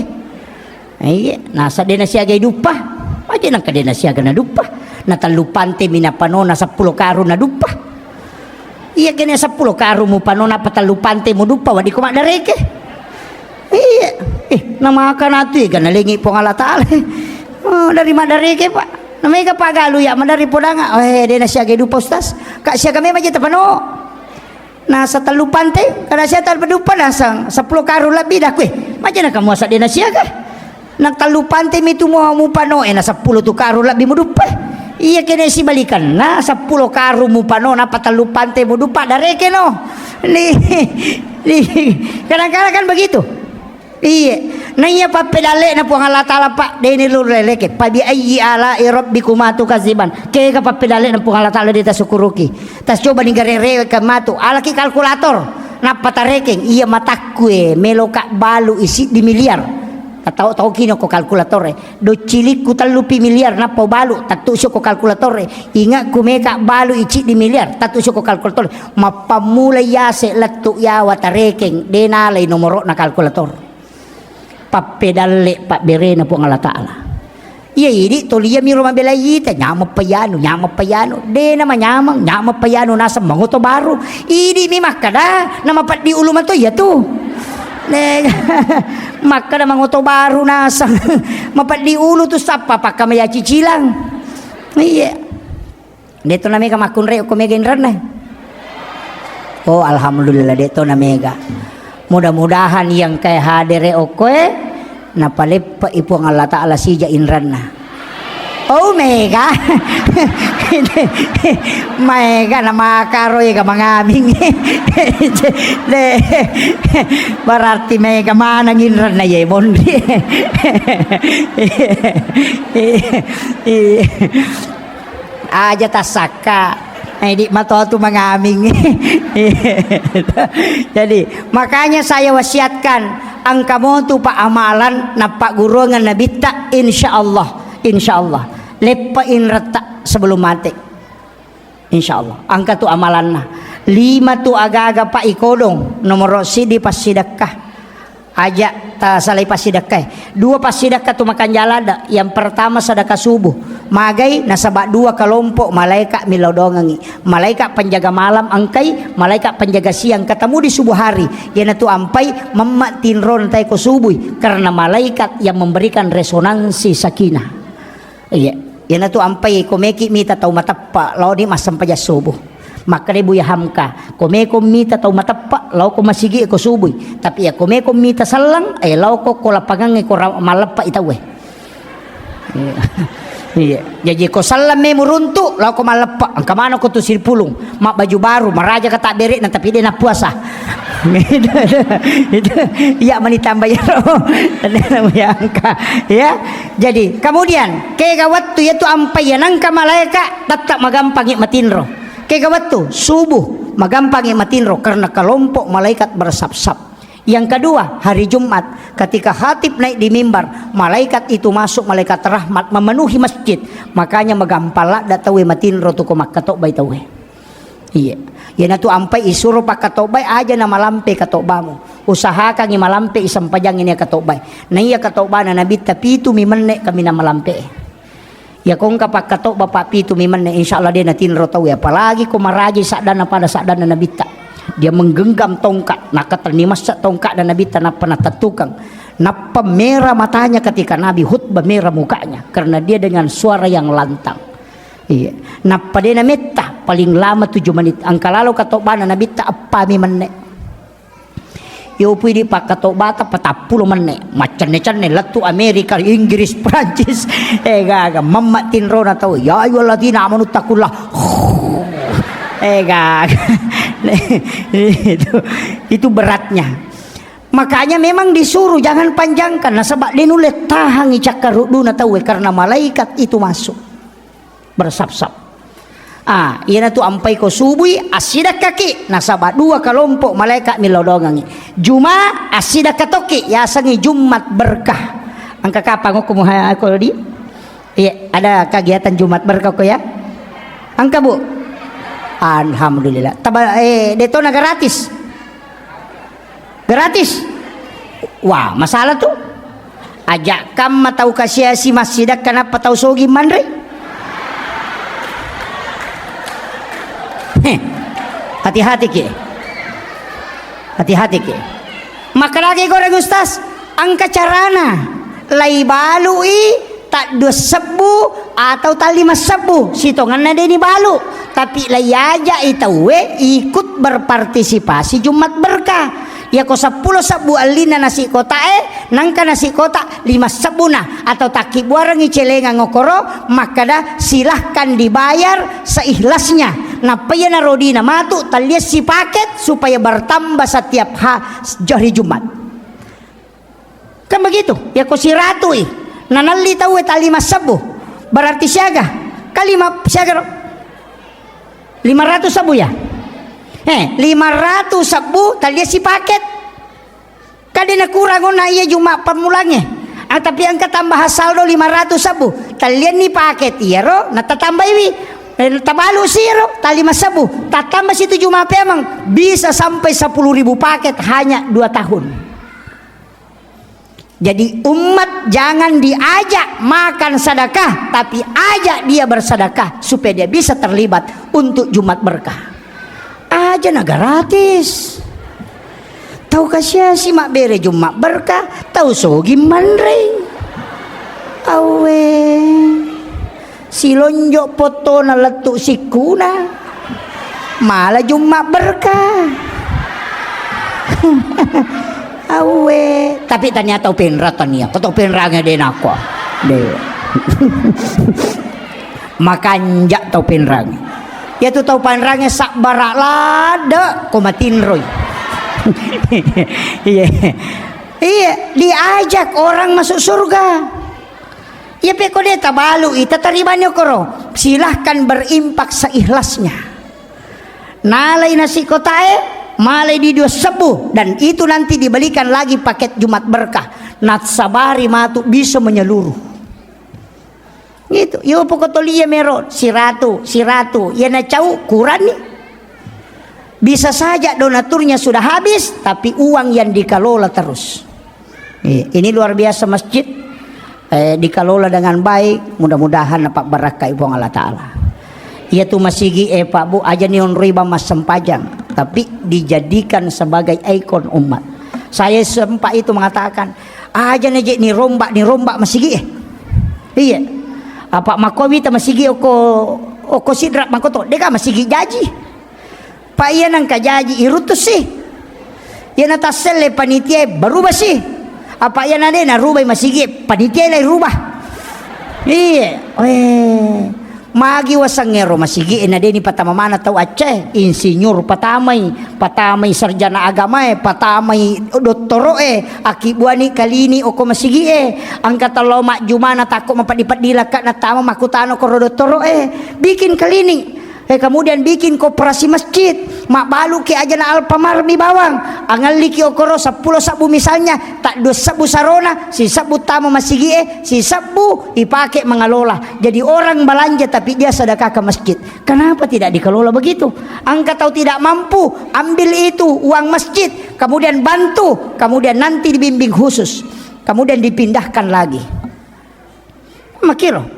Iya, nasa dena siaga dupa. Aja nang kadena siaga na dupa. Na talupante mina panona 10 karu na dupa. Iya kene 10 karu mu panona patalupante mu dupa wadi ko mak dareke. Iya, nama akan atu kan lengi pong Allah Ta'ala. Dari mak dareke Pak. Namanya Pak Galu ya madari podanga dia nasiaga dupa ustaz kak siaga memang aja tapano nah satalupan teh kada sia talpedupa nasang 10 karu lebih dah kue macam nak kamu asak dia nasiaga nak talupan teh mitu mau pano na 10 tu karu lebih mudupa iya kene si balikan nah 10 karu mu pano na patalupan teh mudupa dareke no nih kadang-kadang kan begitu. Iya, nanya pa pedale na po ang Allah Ta'ala pa deni luleleke pa bi ayyi ala rabbikuma tukaziban ke ka pa pedale na po ang Allah Ta'ala dita sukuruki tas coba ni garere ka matu alaki kalkulator na patarekeng iya matakue meloka balu isi di miliar tahu kino ko kalkulatore do cilik ku talupi miliar na po balu tatu ko kalkulatore inga kumeka balu isi di miliar tatu ko kalkulatore mapamulay yase latu yawa tarekeng denalay nomoro na kalkulator. Papedalle Pak Bere na po ang Allah Ta'ala Iya ini tolia mi rumah belayita nyama payano de nama nyama payano nasa mangoto baru ini mi makada nama pat di ulu mato ya tuh makada mangoto baru nasa mapat di ulu tuh sapa pak kami ya cicilang iya deto na mega makun reo ko mega inran oh alhamdulillah deto na mega mudah-mudahan yang kayak hadere okoe napalepa ipo ang Allah Ta'ala sija inranna oh mega mega na makaroy ka mangaming berarti mega manang inran na yemon aja tasaka ay di matoto mangaming jadi makanya saya wasiatkan ang kamu tu pa amalan na pagurungan na bita insyaallah lepain rata sebelum mati insyaallah angka tu amalan na 5 tu aga-aga pa ikodong nomor sidi pas sidakah aja ta salai pas sidakah 2 pas sidakah tu makan jalada yang pertama sedekah subuh magay nasaba 2 kelompok malaikat milodongangi malaikat penjaga malam angkai malaikat penjaga siang ketemu di subuh hari yana tu ampai memmak tinron tay ko subuh karena malaikat yang memberikan resonansi sakinah iya yana tu ampai komeki mita tau matappa law di masam paja subuh maka buya hamka komeko mita tau matappa law ko masigi ko subuh tapi ya komeko mita salang ay law ko lapangang ko malappa itawe iya jadi ko salam me muruntu law ko malappa ang kamano ko tu sirpulung mak baju baru maraja kata beri na tapi dia na puasa itu iya manitambah ya angka ya jadi kemudian kegawat tu yaitu ampai nangka malaika tetap magampang matinro kegawat tu subuh magampang matinro karena kelompok malaikat bersap-sap. Yang kedua hari Jumat ketika khatib naik di mimbar malaikat itu masuk malaikat rahmat memenuhi masjid makanya magampala datawe matinro tu ko makato baitawe iya yana tu ampai isuruh pak katobay aja na malampe katobamu usahakan ni malampe isang pajang ini katobay na iya katobana na nabit pitu mimenne kami na malampe ya kung kapak katoba pa pitu mimenne insyaallah dia natinro tawe apalagi ko maraji sadana pada sadana nabita dia menggenggam tongkat nakatanimas sa tongkat dan nabita na panatatukang napa merah matanya ketika Nabi khutbah merah mukanya karena dia dengan suara yang lantang iya napa dia nameta paling lama 7 menit ang kalalo katobana nabita apa mi manne yo pwede pa katobata patapulo manne macane-cane latu Amerika Inggris Prancis gaga mamma tinro na tao ya ayyuhalladzina amanu taqullah gaga itu beratnya makanya memang disuruh jangan panjangkan nah sebab dinulet tahang icakaruduna tawe karena malaikat itu masuk bersap-sap iya tu ampai ko subuhi asidak kaki nasaba 2 kelompok malaikat milodongangi juma asidak katoki yasangi Jumat berkah angka kapang ko muha ko di iya ada kegiatan Jumat berkah ko ya angka bu alhamdulillah deto na gratis wah masalah tuh ajak kam matau kasih si masjidak kenapa tahu sogi mandre hati-hati ke maka lagi goreng ustaz angka carana lai balui tak 2 sebu atau tak 5 sebu sitongan ada ini balu tapi layaja itu ikut berpartisipasi Jumat berkah ya ko 10 sebu alina nasi kota nangka nasi kota 5 sebuna atau taki buarang icelenga ngokoro maka dah silahkan dibayar seikhlasnya napaya na rodina matu talias si paket supaya bertambah setiap hari Jumat kan begitu ya ko si ratu nanali tahu talima sebu berarti siaga kalima siaga 500 sebu ya 500 sebu talias si paket kadina kurang na iya Jumat pemulangnya tapi angka tambah saldo 500 sebu talian ni paket iya ro natatambah iwi tabalu siro talima sebu tatambah situ Jumat emang bisa sampai 10.000 paket hanya 2 tahun Jadi umat jangan diajak makan sedekah, tapi ajak dia bersedekah supaya dia bisa terlibat untuk Jumat berkah. Aja na gratis. Tahu kasih si mak bere Jumat berkah, tahu sogi manring. Awe si lonjok foto na letuk sikuna malah Jumat berkah. Awe tapi ternyata penra tania kata penranya den aku deh makan jak tau penranya ya tu tau penranya sak barak lada komatin roy. Iya diajak orang masuk surga ya peko dia tabalu ita tarimanya koro silahkan berimpak seikhlasnya nalai nasi kotae malai di dua sebuh dan itu nanti dibelikan lagi paket Jumat berkah natsabari matu bisa menyeluruh gitu yo pokotolia mero siratu ya na cau kurang nih bisa saja donaturnya sudah habis tapi uang yang dikelola terus ini luar biasa masjid dikelola dengan baik mudah-mudahan dapat berkah ibu Allah Ta'ala ia tu masigi Pak Bu aja nion riba mas sempajang tapi dijadikan sebagai ikon umat. Saya sempat itu mengatakan aja nih ni rombak masigi iya apa makowi ta masigi oko sidrak makoto deka masigi jaji pak iya nang kajaji irutus sih ya nataselle panitia berubah sih apa iya nade na rubah masigi panitia lai rubah iya magi wasangero masigi enadeni patama mana tau Aceh insinyur patamay sarjana agama patamay doktoro akibuani kalini oko masigi angkat talo mak jumana takut mapadipadila ka na tama makutano ko doktoro bikin kalini kemudian bikin koperasi masjid mak balu ke aja na Alpamar mi bawang angal liki okoro 10 sabu misalnya tak 2 sabu sarona si sabu tama masigi si sabu dipakai mengelola jadi orang belanja tapi dia sedekah ke masjid. Kenapa tidak dikelola begitu? Angka tahu tidak mampu ambil itu uang masjid kemudian bantu kemudian nanti dibimbing khusus kemudian dipindahkan lagi makiro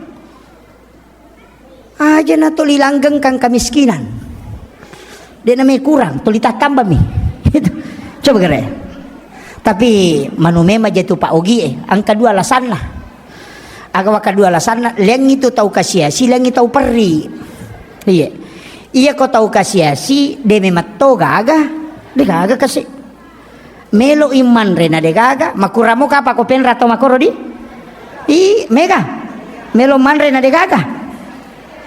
aja na tuli langgeng kang kemiskinan dia namanya kurang tuli tak tambah mi coba kira tapi manume mah jatuh Pak Ogi angka 2 alasan lah agak kedua alasan leng itu tahu kasiasi leng itu tahu peri iya kau tahu kasiasi de memato gaga de gaga kasih melo iman rena de gaga makuramu kapa ko pen rato makoro di mega melo man rena de gaga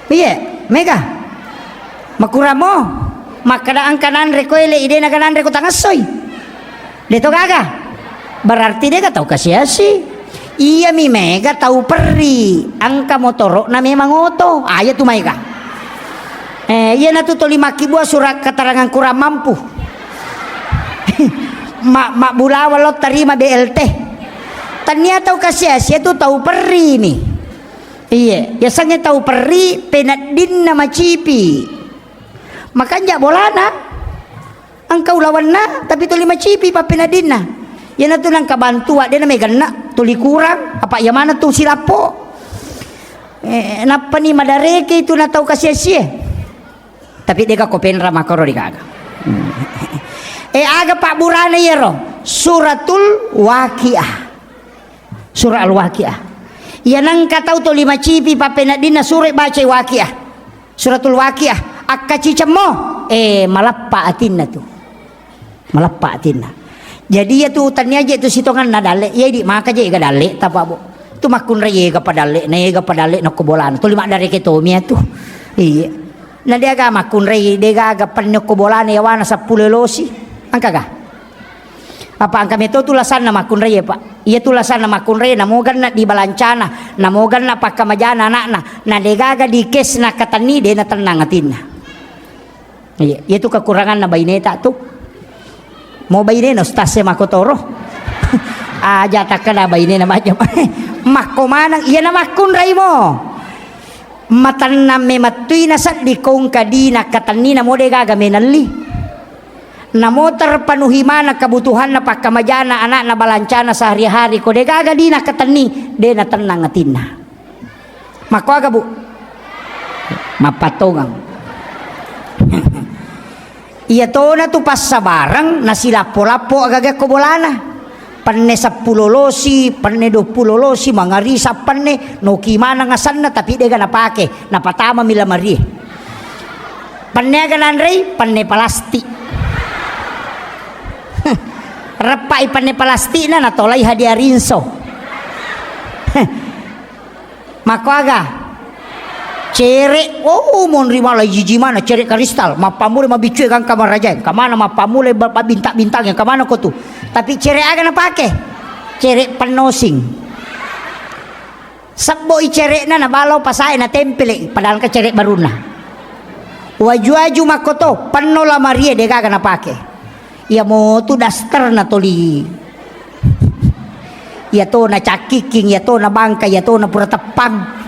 iya mega makuramo makadaan kanan rekoele ide na kanan reko tangasoy deto gaga berarti dia tahu kasiasi iya mi mega tahu peri angka motoro na memang oto aya tu mega iya na tu toli makibua surat keterangan kurang mampu mak bulawa lo terima BLT ternyata tahu kasiasi itu tahu peri nih iya, biasanya tahu peri penadin nama cipi. Makanya bolana. Angkau lawan na tapi tuli macipi pa penadin na. Ya na tu nang kabantua dia na may gana tuli kurang apa ya mana tu silapo. Napa ni madareke itu na tahu kasih-kasih. Tapi dia ka kopenra makoro di kaga. Aga Pak Burana yero suratul Waqiah. Surah Al-Waqiah. Ya nang katau to 5 cipi papenadina sure baca Waqiah suratul Waqiah akka cicemo malappa atinna tu malappa atinna jadi ya tu tanya aja tu sitongan nadale ya di maka je ga dale tapa bo tu makun re ga padale no kobolan tu 5 dari keto mia tu iya na dia ga makun re de ga panyo kobolan ya wana 10 losi angka ga apa angka meto tulasan nama makun re Pak iya tulasan nama makun re namogan na di balancana namogan na pakamajana anak na degaga di kes na katani de na tenang atin iya itu kekurangan na baineta tuh mau baine no stase makotoro aja takana baine na macam makomanang iya na makun re mo matan na me matui na sat di kong kadina katani na mo degaga menali namo terpenuhi mana kebutuhan na pakamajana anak na balancana sehari-hari ko de gaga dina keteni de na tenang ngatina mako aga bu mapatongang iya to na tu pas sabarang na silapo-lapo agaga ko bolana penne 10 losi, penne 20 losi, mga risa penne, no kimana nga sana tapi dega napake, napatama mila mari. Penne ganan rey, penne palasti. Repai penne palasti na natolay hadiah rinso. Mako aga. Cere, oh mon rimala jiji mana cere kristal, mapamule mabicue kan kamar raja, kamana mapamule bintang-bintang yang kamana ko tu. Tapi cere aga na pake, cere penosing. Sabbo i cere na balaw pasay na tempele, padahal ka cere baruna. Waju-waju makoto, panola maria de aga na pake. Iya mo tu daster na toli. Iya to na cakiking, iya to na bangka, iya to na pura tepang.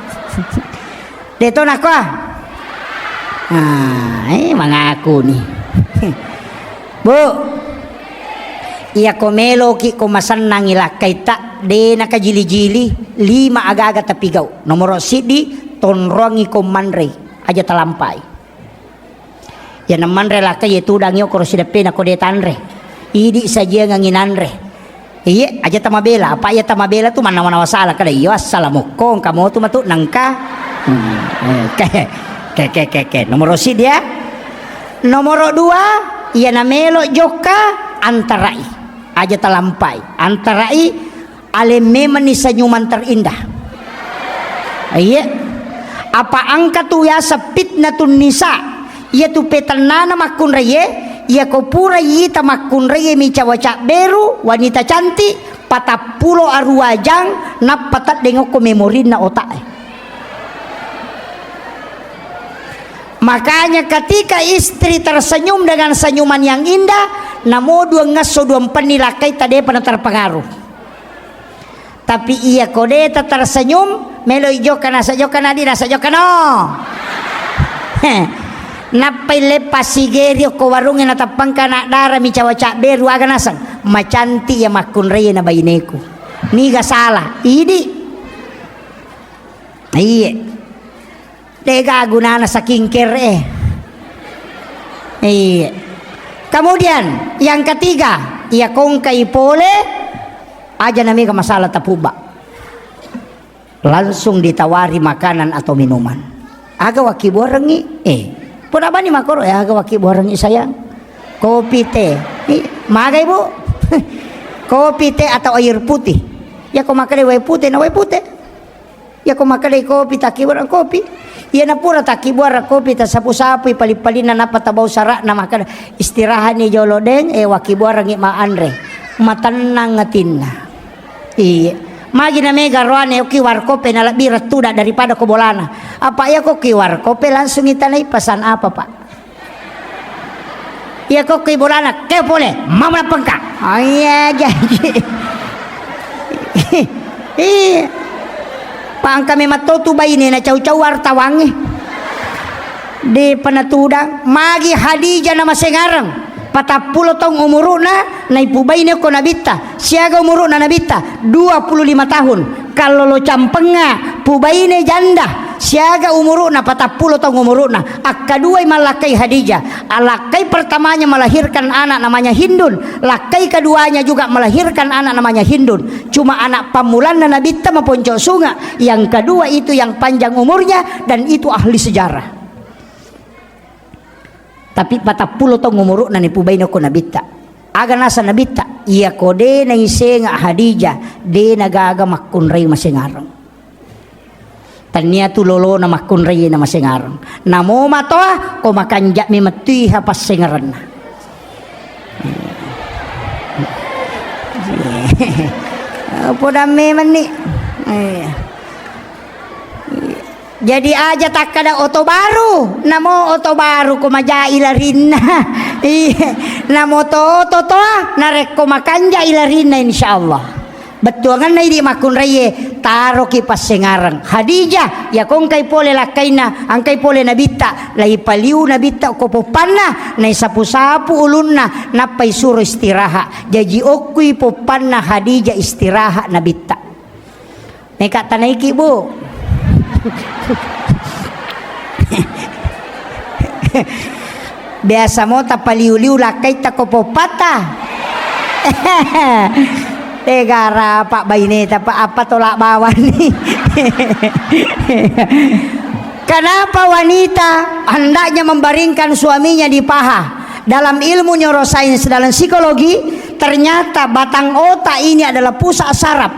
Dito na ko mga ako ni bu iya komelo ki kumasan nang ilakay ta de nakajili-jili 5 aga-aga tapigaw nomoro sidi tonrongi ko manre aja talampay yan naman re lakay itu dangyo ko sidapin ako de tanre idi saja nganginanre iya aja tamabela apa ya tamabela tu mana-mana wasala kada iyo assalamualaikum kamu tu matu nangka nomor si dia nomor 2 ia namelo joka antarai aja talampai antarai ale memang senyuman terindah iya apa angka tu ya fitnatun nisa ia tu petanana makun reye ia ko pura yita makun reye mi cawaca beru wanita cantik 40 aruajang napatat dengok ko memorin na otak. Makanya ketika istri tersenyum dengan senyuman yang indah, namo dua ngaso dua penilakai tadi pernah terpengaruh. Tapi ia kode tersenyum, melo ijo kana sajo kana di sajo kana. Napai lepas sigerio ko warungin natapang kana dara mi cawaca beru aga nasang macanti ya makun reye na bayineku. Niga salah. Idi. Iya. Tega gunana sa kingker Iya. Kemudian yang ketiga, ia kong kaipole aja namanya masalah tapuba. Langsung ditawari makanan atau minuman. Aga waki borengi pun apa nih makoro ya aga waki borengi sayang. Kopi teh. Maga ibu. Kopi teh atau air putih. Ya kau makan air putih na air putih. Ya kau makan kopi tak kiburan kopi. Iya na pura taki buara kopi ta sapu-sapu pali-palina na patabau sarak na makan istirahat ni jolodeng waki buara ngi ma andre matanang ngatinna iya magi na mega roane oki warkope na lebih retuda daripada kobolana apa ya kok ki warkope langsung itanai pesan apa pak iya kok ki bolana ke boleh mama pengka iya jadi iya pang kami matotu bayi ni na caw-caw wartawangi di penatudang magi Hadijah nama sengarang 40 tahun umuruna na ipu bayi ni ko nabita siaga umuruna nabita 25 tahun kalau lo campenga pu bayi ni janda siaga umuruna 40 tahun umuruna kedua malakai Hadijah alakai pertamanya melahirkan anak namanya Hindun lakai keduanya juga melahirkan anak namanya Hindun cuma anak pamulan na nabita maponco sunga yang kedua itu yang panjang umurnya dan itu ahli sejarah tapi 40 tahun umuruna ni pubain ko nabita aga nasa nabita iya kode na isenga Hadijah de nagaga makun rey masengarang tania tu lolo na makun rey na masengarang namo matoa ko makanja mi mati hapas sengaran apa dame mani jadi aja tak ada oto baru namo oto baru ko maja ilarinna namo to narek ko makanja ilarinna insyaallah betul kan na di makun reye taro ki pas sengarang Hadijah ya kong kay pole lakaina ang kay pole nabita lai paliu nabita ko popanna na sapu-sapu ulunna napay suro istiraha jaji okui popanna Hadijah istiraha nabita neka tanay ki bu biasa mo tapaliu-liu lakay takopopata tegara Pak Baineta Pak apa tolak bawah nih. Kenapa wanita hendaknya membaringkan suaminya di paha? Dalam ilmu neuroscience, dalam psikologi, ternyata batang otak ini adalah pusat saraf.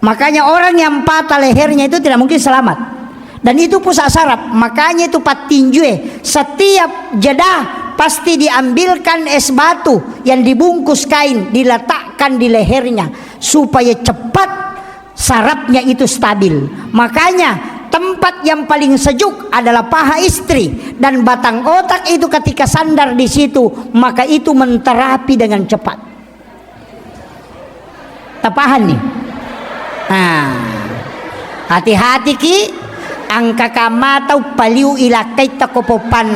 Makanya orang yang patah lehernya itu tidak mungkin selamat. Dan itu pusat saraf. Makanya itu patinjue setiap jeda pasti diambilkan es batu yang dibungkus kain diletakkan di lehernya supaya cepat sarafnya itu stabil. Makanya tempat yang paling sejuk adalah paha istri dan batang otak itu ketika sandar di situ maka itu menterapi dengan cepat. Tapahan nih. Nah, hati-hati ki angka kamatau paliu ilakai takopopan.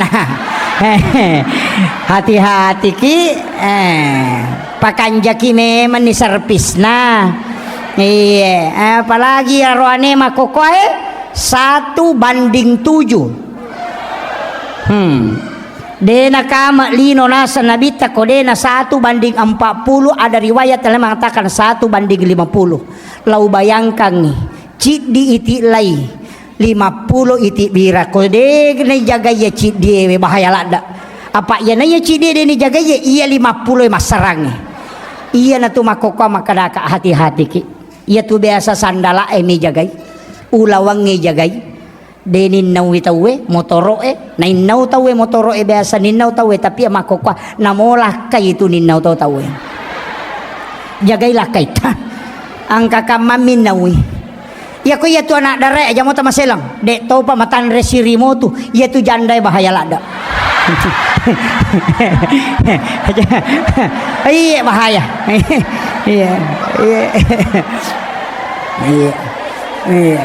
Hati-hati ki pakanjaki memang ni servis nah iya apalagi ya roane makokoe 1:7 dena kama lino nasa nabita kodena 1:40 ada riwayat yang mengatakan 1:50 lau bayangkan nih cik di iti lai 50 iti bira kode kena jaga ya cik dia bahaya lada apa ya nanya cik dia ni jaga ya iya 50 mas serang iya na tu makoko makadaka hati-hati ki iya tu biasa sandala ni jagai ulawang ni jagai denin nau tawe motoro nain nau tawe motoro biasa ninau tawe tapi makoko namolah kay itu ninau tawe jagai lah kay ta angka kamamin nawi ya ko ya tu anak dare aja mau tamaselang dek tau pa matan resirimo tu ya tu jandai bahaya lada iya bahaya iya iya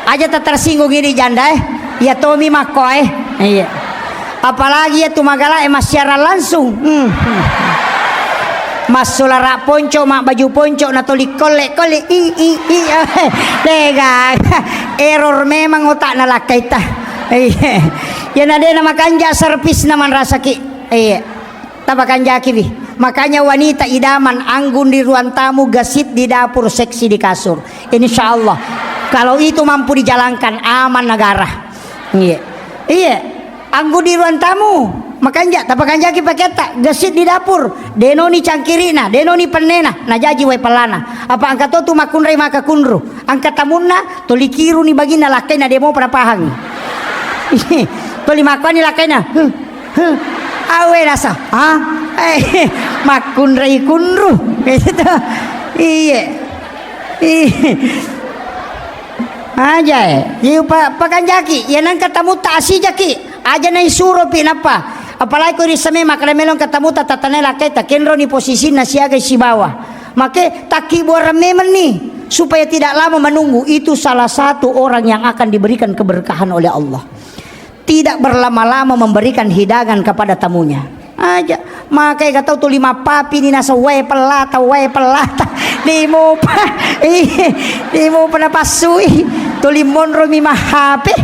aja tak tersinggung ini jandai ya Tommy makoy iya apalagi ya tu magala siaran langsung mas sulara ponco mak baju ponco natoli kolek lega error memang otak nalakai ta ya nade nama kanja servis naman rasa ki tabakan jaki bi makanya wanita idaman anggun di ruang tamu gasit di dapur seksi di kasur insyaallah kalau itu mampu dijalankan aman negara iya anggun di ruang tamu makanya tapakan jaki pakai tak gesit di dapur denoni cangkirina denoni penena na jaji we pelana apa angkat tu makunrai maka kunru angkat tamunna toli kiru ni bagina lakaina demo pada pahang toli makani lakaina awe rasa makunrai kunru gitu iya aja pakan jaki ya nang katamu tak si jaki aja nai suruh pinapa apalagi kau risame makanya melong ketemu tatatane lakai takenro ni posisi nasiaga si bawah make taki buara memang nih supaya tidak lama menunggu itu salah satu orang yang akan diberikan keberkahan oleh Allah tidak berlama-lama memberikan hidangan kepada tamunya aja makanya kata tu 5 papi ni nasa wae pelata limo pada pasui tu limon romi mahape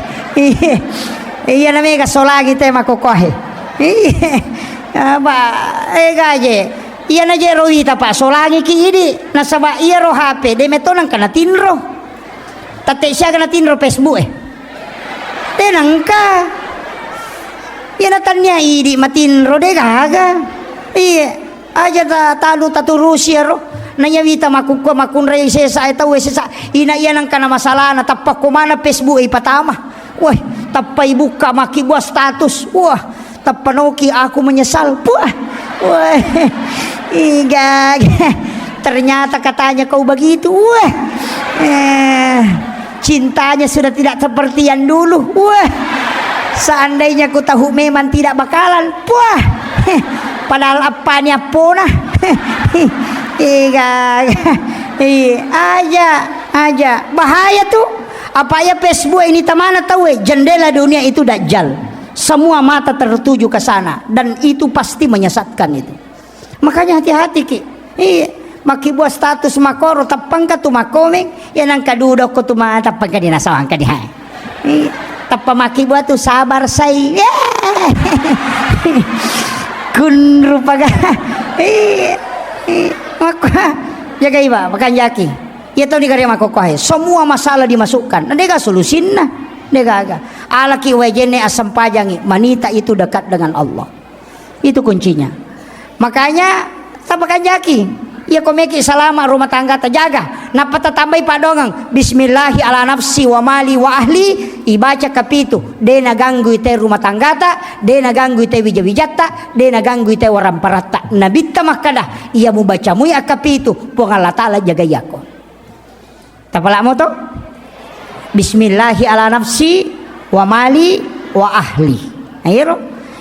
iya namanya kasolagi tema kokohe apa gaje iya na jero ita pa solangi ki ini nasaba iya ro HP de metonang kana tinro tate siya kana tinro Facebook tenang ka iya na tanya idi matinro de gaga iya aja talu tatu Rusia ro nanya wita makuko makunray sesa eta we sesa ina iya nang kana masalah na tapak ko mana Facebook ipatama wah tapay buka makibuah status wah tapanoki aku menyesal wah igag ternyata katanya kau begitu wah cintanya sudah tidak seperti yang dulu wah seandainya ku tahu memang tidak bakalan wah padahal apanya punah igag aja aja. Bahaya tuh. Apa ya Facebook ini temana tahu jendela dunia itu Dajjal. Semua mata tertuju ke sana dan itu pasti menyesatkan itu. Makanya hati-hati Ki. Iya, maki buat status makoro tapang ka tu makomeng, ya nang kadudo ko tu tapang ka dinasawang ka diha. Tapa maki buat tu sabar say. Kun rupaga. Maka jaga iba makan jaki. Ya tahu di karya makokohe. Semua masalah dimasukkan. Nega solusin nah. Nega aga. Alaki wajene asam pajangi. Manita itu dekat dengan Allah. Itu kuncinya. Makanya tapakan jaki. Ya komeki salama rumah tangga terjaga. Napa tambai padongang. Bismillahi ala nafsi wa mali wa ahli. Ibaca kapitu. Dena ganggu ite rumah tangga ta. Dena ganggu ite wija-wijata. Dena ganggu ite waramparata. Nabita makadah. Ia mu baca mu ya kapitu. Puang Allah ta'ala jaga yako. Tapala mo to? Bismillahi ala nafsi wa mali wa ahli. Ayro.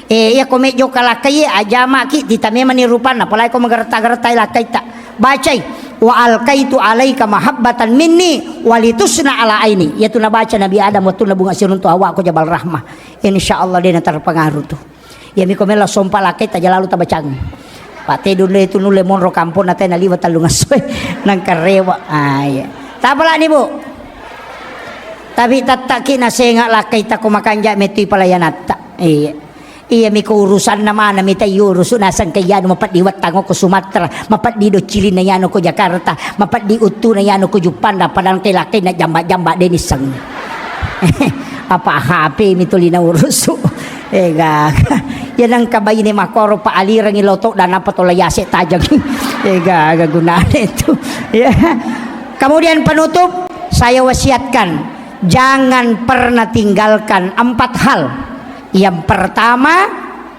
Ya ko medyo kalakay ajama ki ditame manirupan na palay ko magarata-garata lakay ta. Bacay wa alqaitu alayka mahabbatan minni walitusna ala aini. Yaitu nabaca Nabi Adam waktu nabunga sirun tu hawa ko jabal rahmah. Insyaallah dia terpengaruh tu. Ya mi ko mela sompa lakay ta jalalu ta bacang. Pate dule itu nule monro kampon na liwat talungasoy nang karewa. Ay. Tapala ni Bu. Tapi tataki na senga lakay ta kumakanja metoy palayanata. Iya mi urusan naman na mitay urus nasan kaya mapat di Watango ko Sumatra, mapat di do Chili na yano ko Jakarta, mapat di Utu na yano ko Jupanda padang kay lakay na jamba-jamba denisang. Apa HP mituli na uruso. Yan ang kabay ni makoro pa alirang iloto dan apa to layase tajag. Gagunaan ito. Kemudian penutup, saya wasiatkan jangan pernah tinggalkan 4 hal. Yang pertama,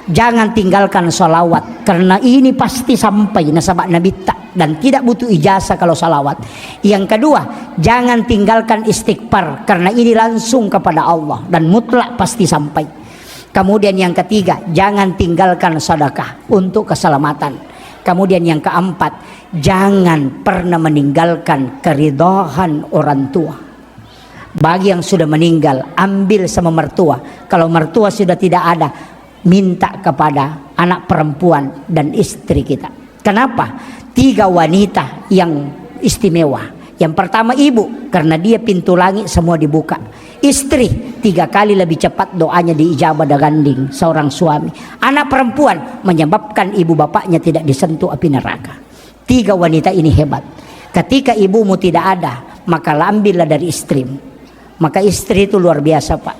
jangan tinggalkan salawat karena ini pasti sampai nasabak Nabi dan tidak butuh ijazah kalau salawat. Yang kedua, jangan tinggalkan istighfar karena ini langsung kepada Allah dan mutlak pasti sampai. Kemudian yang ketiga, jangan tinggalkan sedekah untuk keselamatan. Kemudian yang keempat, jangan pernah meninggalkan keridhaan orang tua. Bagi yang sudah meninggal, ambil sama mertua. Kalau mertua sudah tidak ada, minta kepada anak perempuan dan istri kita. Kenapa? 3 wanita yang istimewa. Yang pertama ibu, karena dia pintu langit semua dibuka. Istri 3 kali lebih cepat doanya diijabah daganding seorang suami. Anak perempuan menyebabkan ibu bapaknya tidak disentuh api neraka. 3 wanita ini hebat. Ketika ibumu tidak ada, maka ambillah dari istrimu. Maka istri itu luar biasa Pak.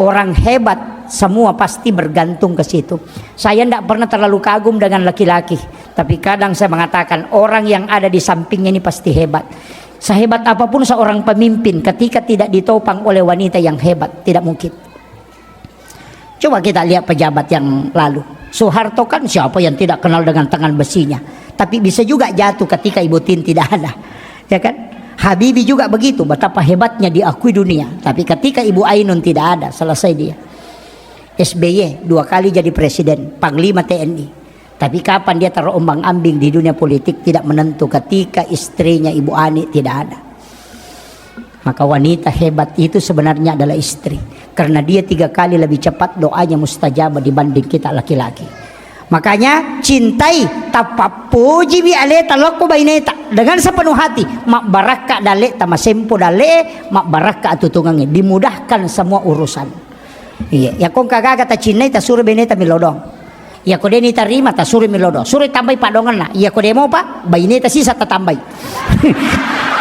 Orang hebat semua pasti bergantung ke situ. Saya tidak pernah terlalu kagum dengan laki-laki, tapi kadang saya mengatakan orang yang ada di sampingnya ini pasti hebat. Sehebat apapun seorang pemimpin ketika tidak ditopang oleh wanita yang hebat, tidak mungkin. Coba kita lihat pejabat yang lalu. Soeharto kan siapa yang tidak kenal dengan tangan besinya, tapi bisa juga jatuh ketika Ibu Tin tidak ada, ya kan? Habibie juga begitu, betapa hebatnya diakui dunia, tapi ketika Ibu Ainun tidak ada, selesai dia. SBY 2 kali jadi presiden, panglima TNI. Tapi kapan dia terombang-ambing di dunia politik tidak menentu ketika istrinya Ibu Ani tidak ada. Maka wanita hebat itu sebenarnya adalah istri. Karena dia 3 kali lebih cepat doanya mustajabah dibanding kita laki-laki. Makanya cintai tapapuji bi aleta loko baineta dengan sepenuh hati. Mak baraka dale tamasempo dale mak baraka atutungangnya dimudahkan semua urusan. Iya, ya kong kagaga ta cinai ta suruh baineta milodong. Ya kode ni tarima ta suri milodo suri tambai padongan na ya kode mo pa baineta sisa ta tambai.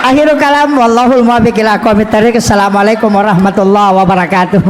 Akhirul kalam wallahul muwaffiq ila aqwamit thariq. Assalamualaikum warahmatullahi wabarakatuh.